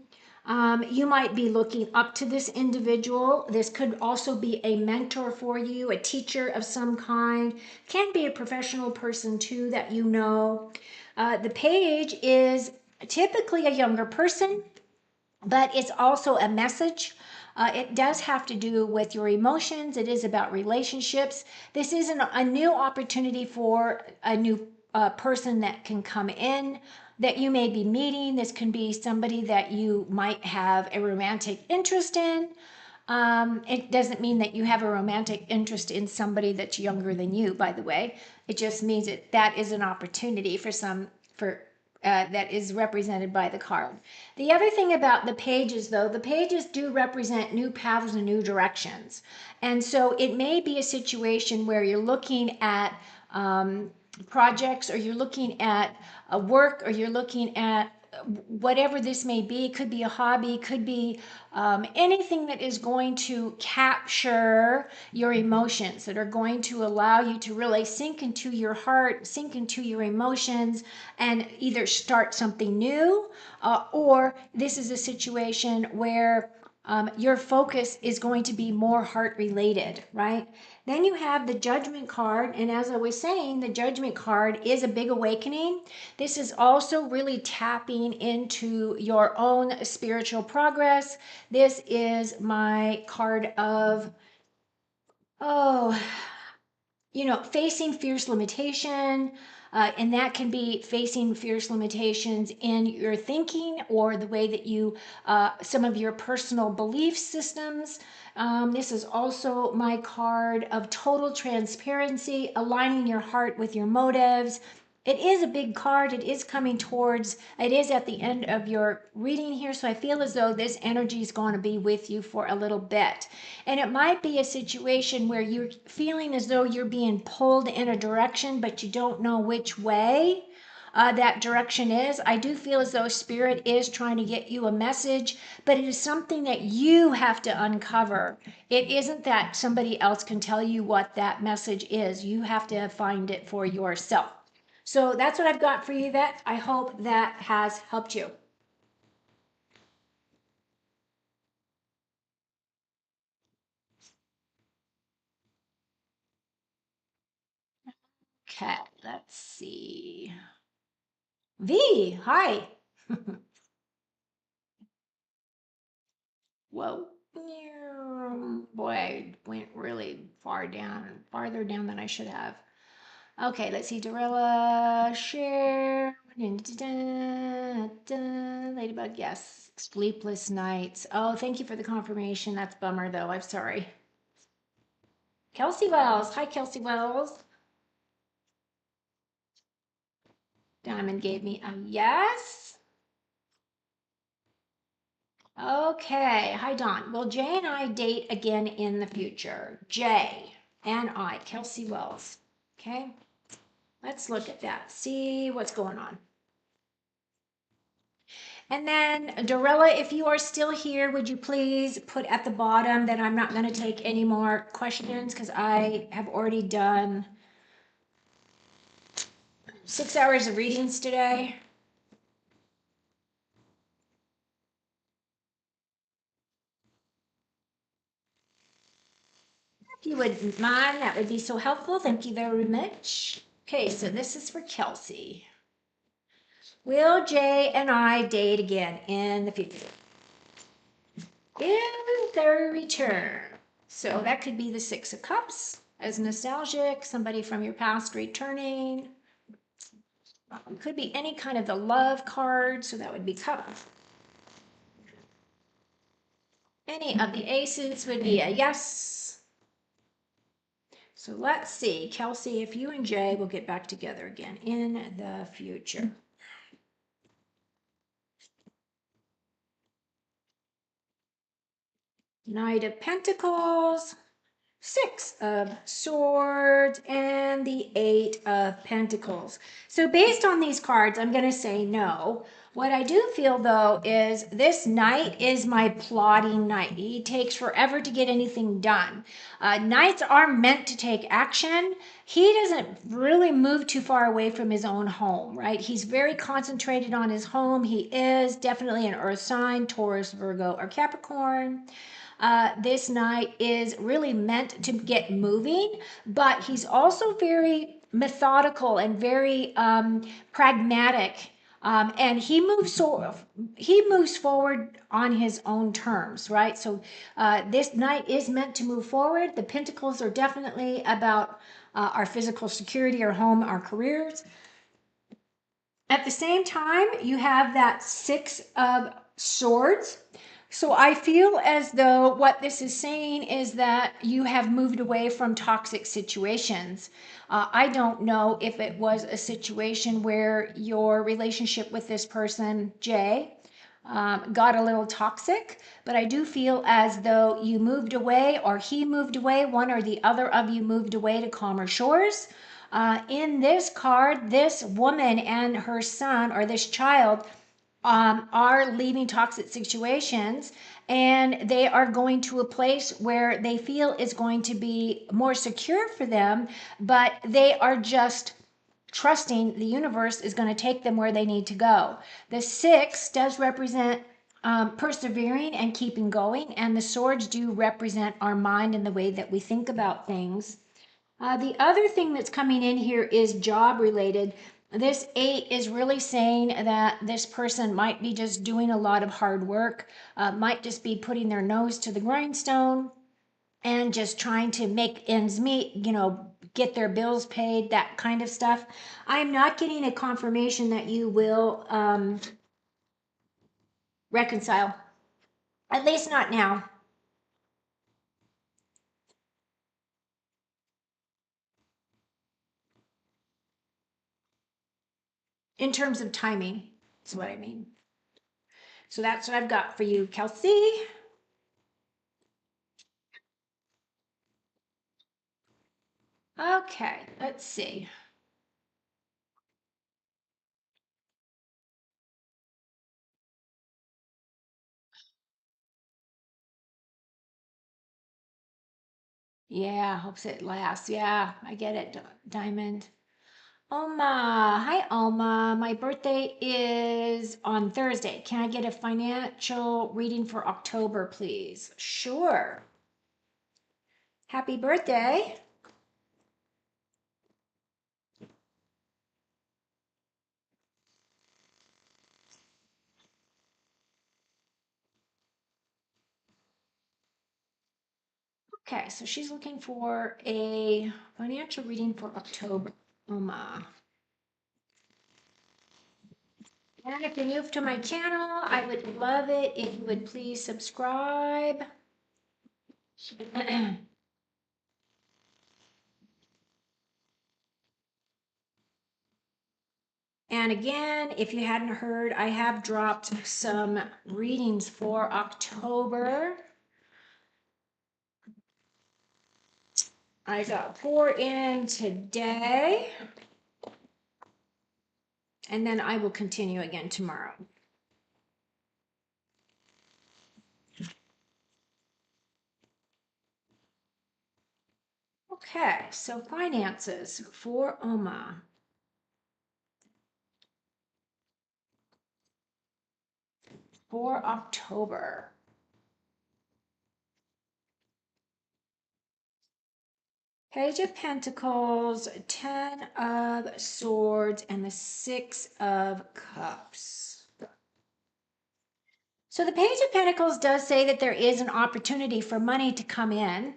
You might be looking up to this individual. This could also be a mentor for you, a teacher of some kind. Can be a professional person too that you know. The page is typically a younger person, but it's also a message. It does have to do with your emotions. It is about relationships. This is a new opportunity for a new person that can come in that you may be meeting. This can be somebody that you might have a romantic interest in. It doesn't mean that you have a romantic interest in somebody that's younger than you, by the way. It just means that is an opportunity that is represented by the card. The other thing about the pages, though, the pages do represent new paths and new directions. And so it may be a situation where you're looking at projects, or you're looking at work, or you're looking at whatever this may be. It could be a hobby, could be anything that is going to capture your emotions, that are going to allow you to really sink into your heart, sink into your emotions, and either start something new, or this is a situation where your focus is going to be more heart related, right? Then you have the Judgment card. And as I was saying, the Judgment card is a big awakening. This is also really tapping into your own spiritual progress. This is my card of, facing fierce limitation. And that can be facing fierce limitations in your thinking, or the way that you, some of your personal belief systems. This is also my card of total transparency, aligning your heart with your motives. It is a big card. It is at the end of your reading here. So I feel as though this energy is going to be with you for a little bit. And it might be a situation where you're feeling as though you're being pulled in a direction, but you don't know which way. that direction is. I do feel as though Spirit is trying to get you a message, but it is something that you have to uncover. It isn't that somebody else can tell you what that message is. You have to find it for yourself. So that's what I've got for you, Yvette. I hope that has helped you. Okay, let's see. V, hi. Whoa. Boy, I went really far down, farther down than I should have. Okay, let's see. Dorilla, share. Ladybug, yes. Sleepless nights. Oh, thank you for the confirmation. That's bummer, though. I'm sorry. Kelsey Wells. Hi, Kelsey Wells. Diamond gave me a yes. Okay. Hi, Dawn. Will Jay and I date again in the future? Jay and I, Kelsey Wells. Okay. Let's look at that. See what's going on. And then, Dorella, if you are still here, would you please put at the bottom that I'm not going to take any more questions because I have already done 6 hours of readings today. If you wouldn't mind, that would be so helpful. Thank you very much. Okay, so this is for Kelsey. Will Jay and I date again in the future? In their return. So that could be the Six of Cups as nostalgic, somebody from your past returning. Could be any kind of the love card, so that would be cups. Any of the aces would be a yes. So let's see, Kelsey, if you and Jay will get back together again in the future. Knight of Pentacles, Six of Swords, and the Eight of Pentacles. So based on these cards, I'm going to say no. What I do feel, though, is this knight is my plotting knight. He takes forever to get anything done. Knights are meant to take action. He doesn't really move too far away from his own home, right? He's very concentrated on his home. He is definitely an earth sign, Taurus, Virgo, or Capricorn. This knight is really meant to get moving, but he's also very methodical and very pragmatic. And he moves forward on his own terms, right? So this knight is meant to move forward. The pentacles are definitely about our physical security, our home, our careers. At the same time, you have that Six of Swords. So I feel as though what this is saying is that you have moved away from toxic situations. I don't know if it was a situation where your relationship with this person, Jay, got a little toxic, but I do feel as though you moved away or he moved away, one or the other of you moved away to calmer shores. In this card, this woman and her son or this child are leaving toxic situations and they are going to a place where they feel is going to be more secure for them, but they are just trusting the universe is going to take them where they need to go. The six does represent persevering and keeping going, and the swords do represent our mind and the way that we think about things. The other thing that's coming in here is job related. This eight is really saying that this person might be just doing a lot of hard work, might just be putting their nose to the grindstone and just trying to make ends meet, get their bills paid, that kind of stuff. I'm not getting a confirmation that you will reconcile, at least not now. In terms of timing, is what I mean. So that's what I've got for you, Kelsey. Okay, let's see. Yeah, hopes it lasts. Yeah, I get it, Diamond. Oma, hi Oma. My birthday is on Thursday. Can I get a financial reading for October, please? Sure. Happy birthday. Okay, so she's looking for a financial reading for October. Oma. And if you're new to my channel, I would love it if you would please subscribe. And again, if you hadn't heard, I have dropped some readings for October. I got 4 in today, and then I will continue again tomorrow. Okay, so finances for Oma. For October. Page of Pentacles, 10 of Swords, and the 6 of Cups. So the Page of Pentacles does say that there is an opportunity for money to come in,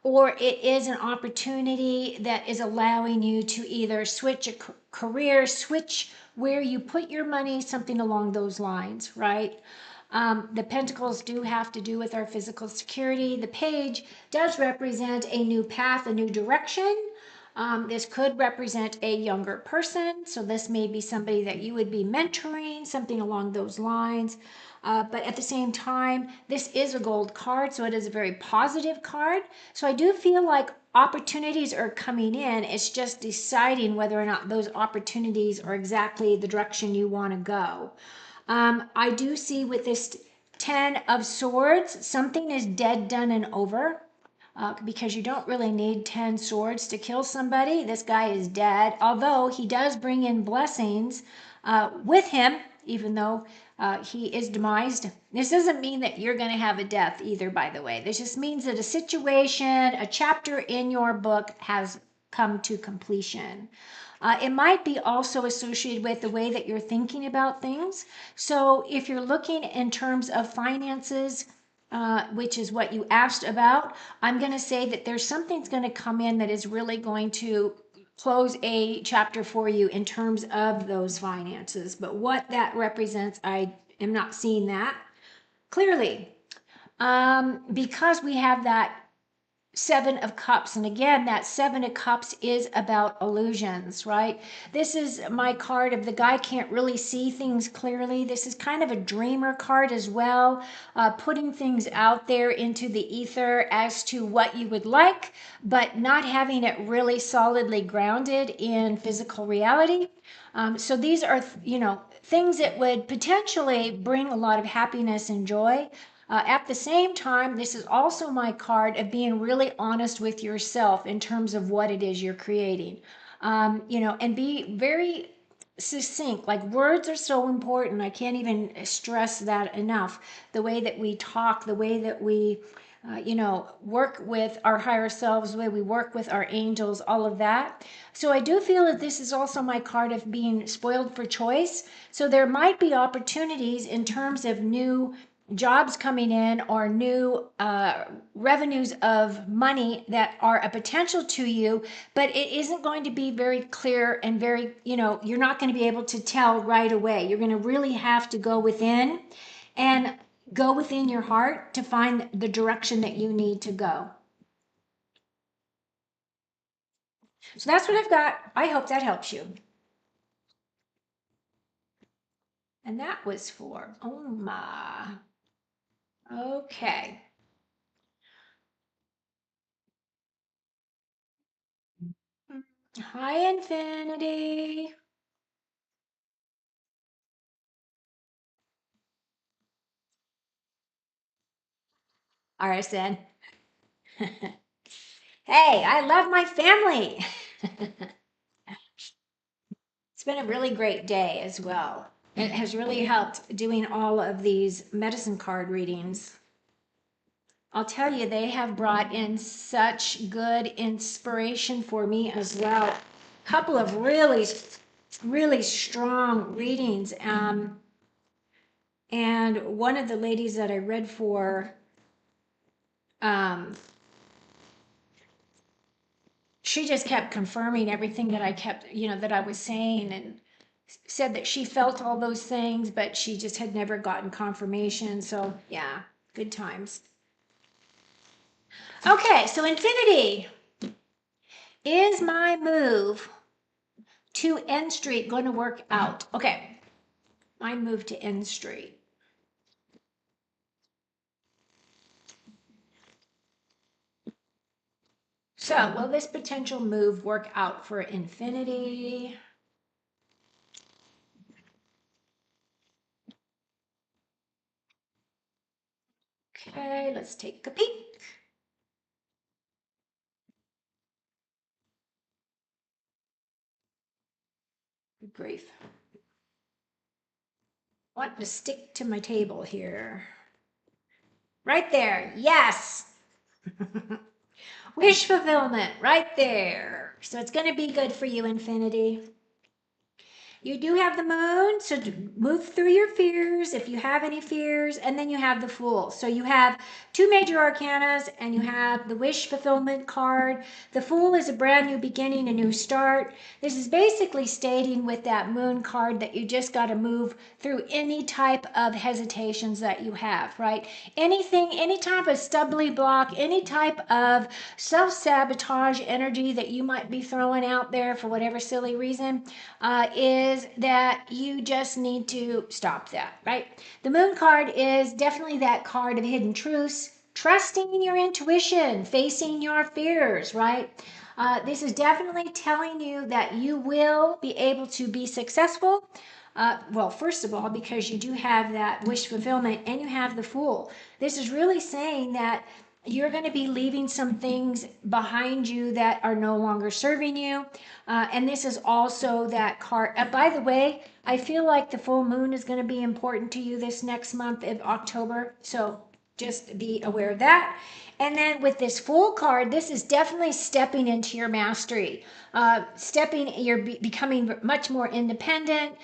or it is an opportunity that is allowing you to either switch a career, switch where you put your money, something along those lines, right? The pentacles do have to do with our physical security. The page does represent a new path, a new direction. This could represent a younger person. So this may be somebody that you would be mentoring, something along those lines. But at the same time, this is a gold card, so it is a very positive card. So I do feel like opportunities are coming in. It's just deciding whether or not those opportunities are exactly the direction you want to go. I do see with this 10 of Swords, something is dead, done, and over. Because you don't really need 10 swords to kill somebody. This guy is dead, although he does bring in blessings with him, even though he is demised. This doesn't mean that you're going to have a death either, by the way. This just means that a situation, a chapter in your book has come to completion. It might be also associated with the way that you're thinking about things. So if you're looking in terms of finances, which is what you asked about, I'm going to say that there's something's going to come in that is really going to close a chapter for you in terms of those finances. But what that represents, I am not seeing that clearly. Because we have that 7 of Cups. And again, that 7 of Cups is about illusions, right? This is my card of the guy can't really see things clearly. This is kind of a dreamer card as well, putting things out there into the ether as to what you would like, but not having it really solidly grounded in physical reality. So these are, things that would potentially bring a lot of happiness and joy. At the same time, this is also my card of being really honest with yourself in terms of what it is you're creating. And be very succinct. Like words are so important. I can't even stress that enough. The way that we talk, the way that we, work with our higher selves, the way we work with our angels, all of that. So I do feel that this is also my card of being spoiled for choice. So there might be opportunities in terms of new jobs coming in or new revenues of money that are a potential to you, but it isn't going to be very clear and very, you're not going to be able to tell right away. You're going to really have to go within and go within your heart to find the direction that you need to go. So that's what I've got. I hope that helps you. And that was for Oma. Okay. Hi, Infinity. Arson. Hey, I love my family. It's been a really great day as well. It has really helped doing all of these medicine card readings. I'll tell you, they have brought in such good inspiration for me as well. A couple of really strong readings. And one of the ladies that I read for, um, she just kept confirming everything that I kept, that I was saying, and said that she felt all those things, but she just had never gotten confirmation. So, yeah, good times. Okay, so Infinity, is my move to N Street going to work out? Okay, my move to N Street. So, will this potential move work out for Infinity? Okay, let's take a peek. Good grief. I want to stick to my table here. Right there. Yes. Wish fulfillment right there. So it's going to be good for you, Infinity. You do have the moon, so move through your fears if you have any fears, and then you have the Fool. So you have two major arcanas, and you have the wish fulfillment card. The Fool is a brand new beginning, a new start. This is basically stating with that moon card that you just got to move through any type of hesitations that you have, right? Anything, any type of stubbly block, any type of self-sabotage energy that you might be throwing out there for whatever silly reason, is that you just need to stop that, right? The moon card is definitely that card of hidden truths, trusting your intuition, facing your fears, right? This is definitely telling you that you will be able to be successful. Well, first of all, because you do have that wish fulfillment and you have the Fool. This is really saying that you're going to be leaving some things behind you that are no longer serving you. And this is also that card. By the way, I feel like the full moon is going to be important to you this next month of October. So just be aware of that. And then with this Fool card, this is definitely stepping into your mastery. You're becoming much more independent.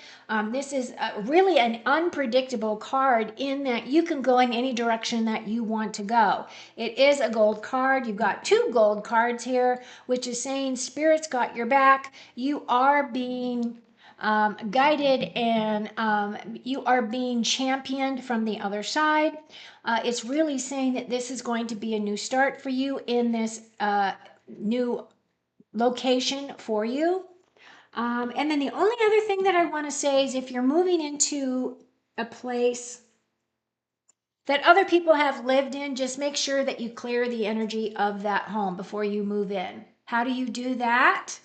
This is really an unpredictable card in that you can go in any direction that you want to go. It is a gold card. You've got two gold cards here, which is saying Spirit's got your back. You are being guided, and you are being championed from the other side. It's really saying that this is going to be a new start for you in this new location for you. And then the only other thing that I want to say is if you're moving into a place that other people have lived in, just make sure that you clear the energy of that home before you move in. How do you do that?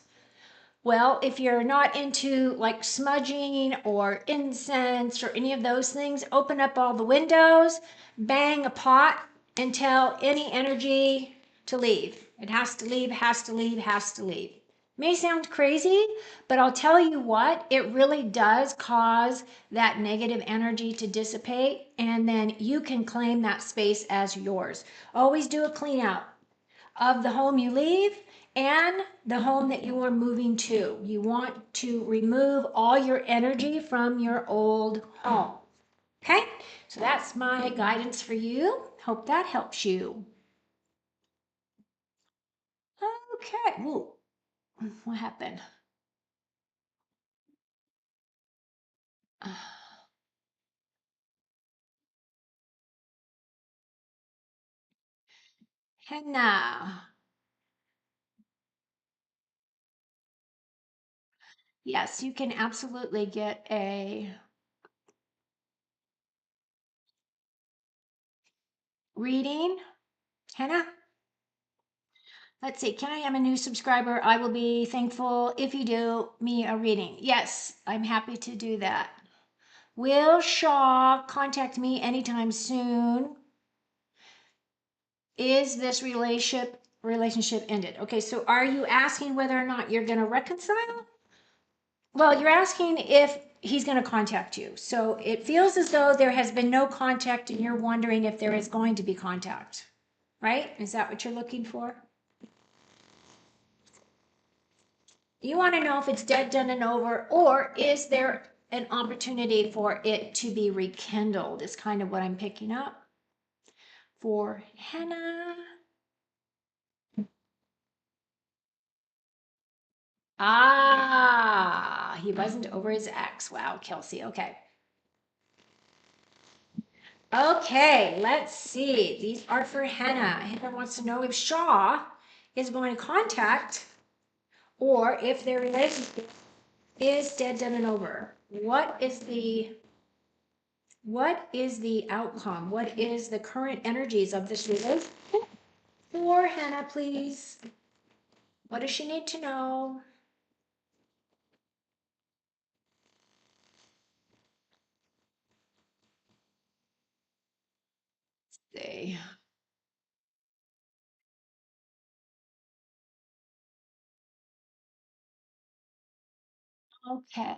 Well, if you're not into like smudging or incense or any of those things, open up all the windows, bang a pot, and tell any energy to leave. It has to leave, has to leave, has to leave. May sound crazy, but I'll tell you what, it really does cause that negative energy to dissipate, and then you can claim that space as yours. Always do a clean out of the home you leave and the home that you are moving to. You want to remove all your energy from your old home. Okay, so that's my guidance for you. Hope that helps you. Okay, whoa, what happened? Henna. Yes, you can absolutely get a reading. Henna? Let's see. Can I am a new subscriber? I will be thankful if you do me a reading. Yes, I'm happy to do that. Will Shaw contact me anytime soon? Is this relationship ended. Okay, so are you asking whether or not you're going to reconcile? Well, you're asking if he's going to contact you. So it feels as though there has been no contact and you're wondering if there is going to be contact, right? Is that what you're looking for? You want to know if it's dead, done, and over, or is there an opportunity for it to be rekindled, is kind of what I'm picking up for Hannah. Ah, he wasn't over his ex. Wow, Kelsey. Okay. Okay, let's see. These are for Hannah. Hannah wants to know if Shaw is going to contact or if their relationship is dead, done, and over. What is the outcome? What is the current energies of this relationship? For Hannah, please. What does she need to know? See. Okay.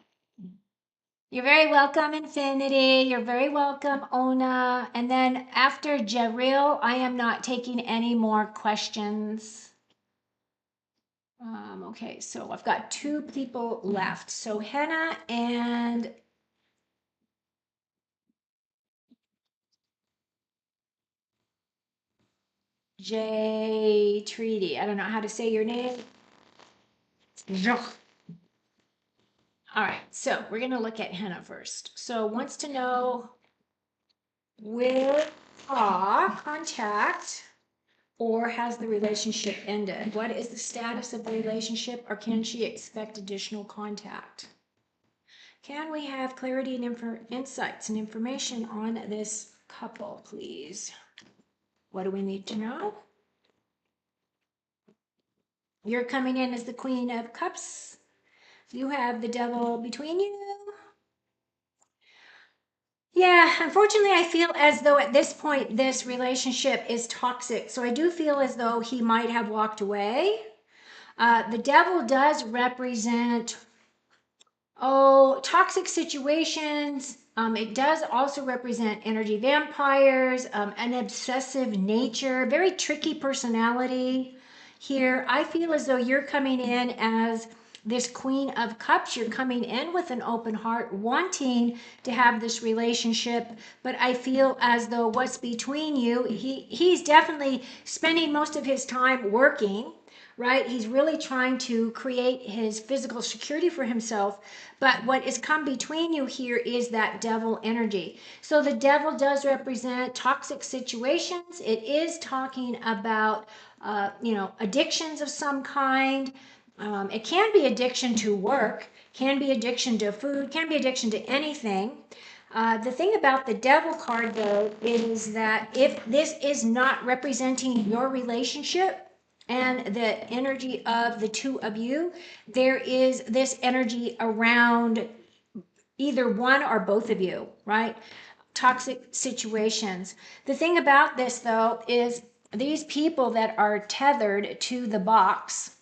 You're very welcome, Infinity. You're very welcome, Ona. And then after Jaril, I am not taking any more questions. Okay, so I've got two people left. So Henna and Jay Treaty. I don't know how to say your name. All right, so we're gonna look at Henna first. So wants to know will contact or has the relationship ended? What is the status of the relationship or can she expect additional contact? Can we have clarity and insights and information on this couple, please? What do we need to know? You're coming in as the Queen of Cups. You have the devil between you. Yeah, unfortunately, I feel as though at this point, this relationship is toxic. So I do feel as though he might have walked away. The devil does represent, toxic situations. It does also represent energy vampires, an obsessive nature, very tricky personality here. I feel as though you're coming in as this Queen of Cups. You're coming in with an open heart, wanting to have this relationship, but I feel as though what's between you, he's definitely spending most of his time working, right? He's really trying to create his physical security for himself. But what has come between you here is that devil energy. So the devil does represent toxic situations. It is talking about, addictions of some kind. It can be addiction to work, can be addiction to food, can be addiction to anything. The thing about the devil card, though, is that if this is not representing your relationship, and the energy of the two of you, there is this energy around either one or both of you, right? Toxic situations. The thing about this, though, is these people that are tethered to the box,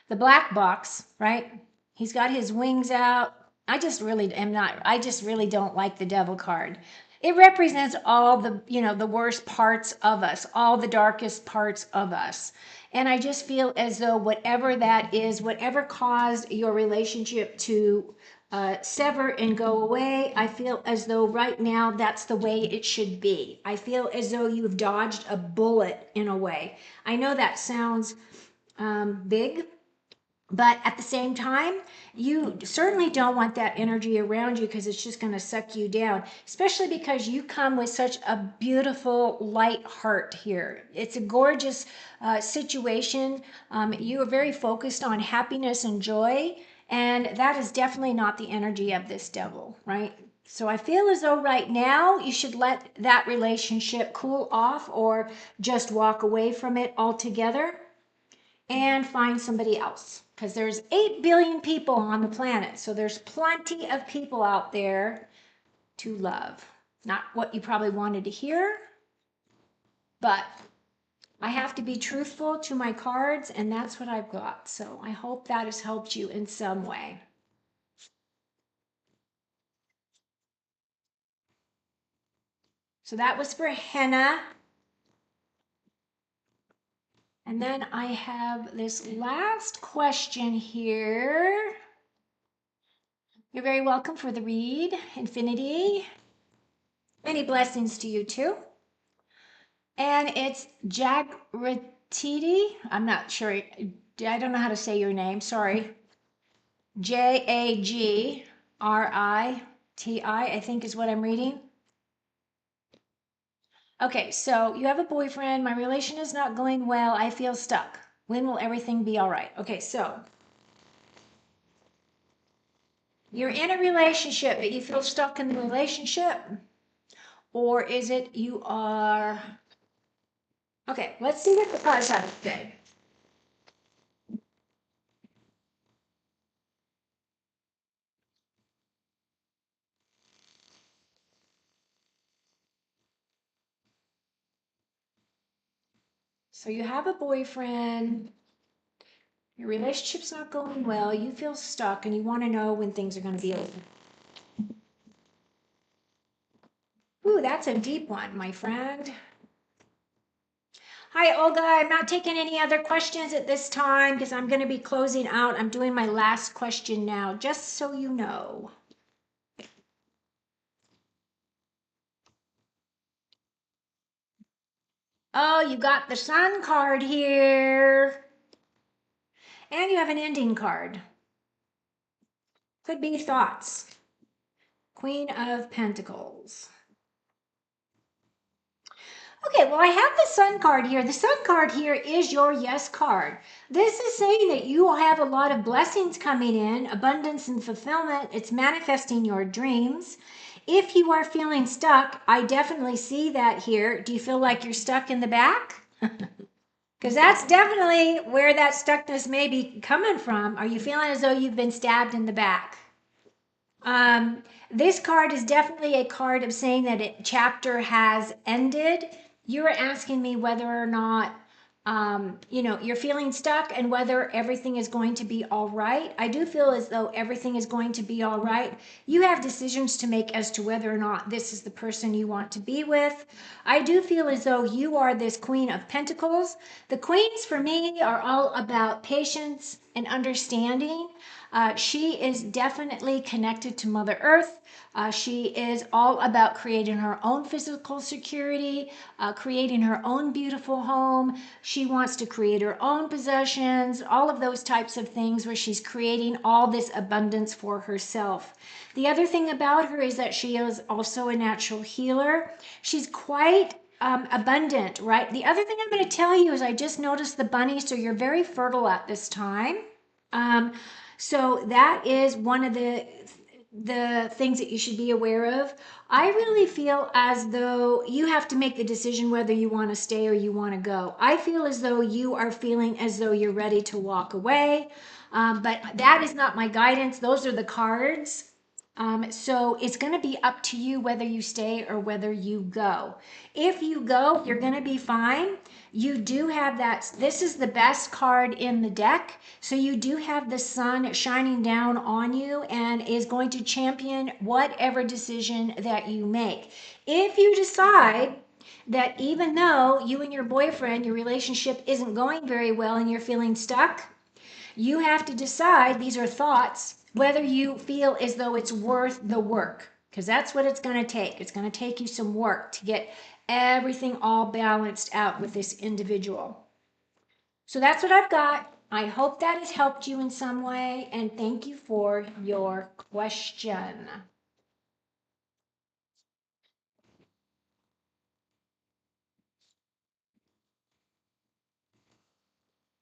the black box, right? He's got his wings out. I just really don't like the devil card. It represents all the worst parts of us, all the darkest parts of us. And I just feel as though whatever that is, whatever caused your relationship to sever and go away, I feel as though right now that's the way it should be. I feel as though you've dodged a bullet in a way. I know that sounds big, but at the same time, you certainly don't want that energy around you because it's just going to suck you down, especially because you come with such a beautiful light heart here. It's a gorgeous situation. You are very focused on happiness and joy, and that is definitely not the energy of this devil, right? So I feel as though right now you should let that relationship cool off or just walk away from it altogether and find somebody else because there's 8 billion people on the planet. So there's plenty of people out there to love. Not what you probably wanted to hear, but I have to be truthful to my cards, and that's what I've got. So I hope that has helped you in some way. So that was for Henna. And then I have this last question here. You're very welcome for the read, Infinity. Many blessings to you too. And it's Jagratiti. I'm not sure. I don't know how to say your name. Sorry. Jagriti, I think is what I'm reading. Okay, so you have a boyfriend. My relation is not going well. I feel stuck. When will everything be all right? Okay, so you're in a relationship, but you feel stuck in the relationship? Or is it you are... Okay, let's see what the cards have to say. So you have a boyfriend, your relationship's not going well, you feel stuck, and you want to know when things are going to be over. Ooh, that's a deep one, my friend. Hi, Olga. I'm not taking any other questions at this time because I'm going to be closing out. I'm doing my last question now, just so you know. Oh, you got the Sun card here. And you have an ending card. Could be thoughts. Queen of Pentacles. Okay, well, I have the Sun card here. The Sun card here is your yes card. This is saying that you will have a lot of blessings coming in, abundance and fulfillment. It's manifesting your dreams. If you are feeling stuck, I definitely see that here. Do you feel like you're stuck in the back? Because that's definitely where that stuckness may be coming from. Are you feeling as though you've been stabbed in the back? This card is definitely a card of saying that a chapter has ended. You're asking me whether or not, you're feeling stuck and whether everything is going to be all right. I do feel as though everything is going to be all right. You have decisions to make as to whether or not this is the person you want to be with. I do feel as though you are this Queen of Pentacles. The queens for me are all about patience and understanding. She is definitely connected to Mother Earth. She is all about creating her own physical security, creating her own beautiful home. She wants to create her own possessions, all of those types of things where she's creating all this abundance for herself. The other thing about her is that she is also a natural healer. She's quite abundant, right? The other thing I'm going to tell you is I just noticed the bunny, so you're very fertile at this time. So that is one of the things that you should be aware of. I really feel as though you have to make the decision whether you want to stay or you want to go. I feel as though you are feeling as though you're ready to walk away, but that is not my guidance. Those are the cards. So it's going to be up to you whether you stay or whether you go. If you go, you're going to be fine. You do have that. This is the best card in the deck. So you do have the sun shining down on you and is going to champion whatever decision that you make. If you decide that even though you and your boyfriend, your relationship isn't going very well and you're feeling stuck, you have to decide, these are thoughts, whether you feel as though it's worth the work, because that's what it's going to take. It's going to take you some work to get everything all balanced out with this individual. So that's what I've got. I hope that has helped you in some way, and thank you for your question.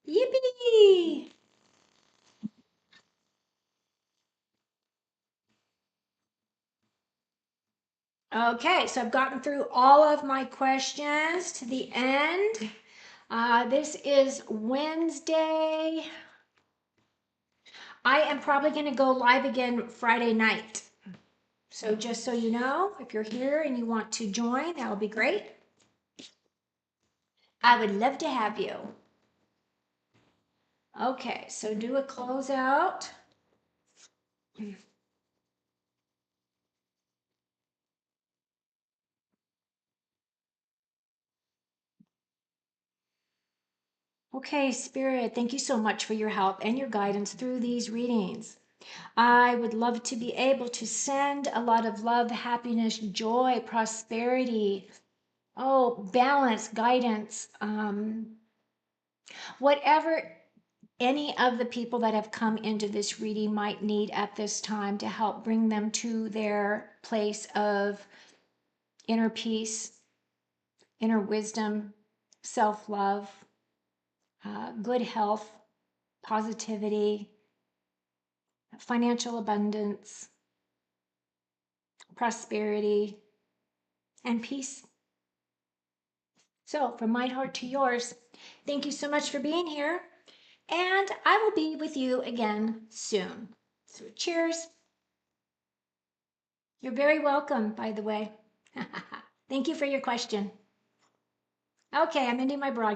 Yippee! Okay, so I've gotten through all of my questions to the end. This is Wednesday. I am probably going to go live again Friday night. So just so you know, if you're here and you want to join, that would be great. I would love to have you. Okay, so do a closeout. Okay, Spirit, thank you so much for your help and your guidance through these readings. I would love to be able to send a lot of love, happiness, joy, prosperity, balance, guidance, whatever any of the people that have come into this reading might need at this time to help bring them to their place of inner peace, inner wisdom, self love, good health, positivity, financial abundance, prosperity, and peace. So, from my heart to yours, thank you so much for being here. And I will be with you again soon. So, cheers. You're very welcome, by the way. Thank you for your question. Okay, I'm ending my broadcast.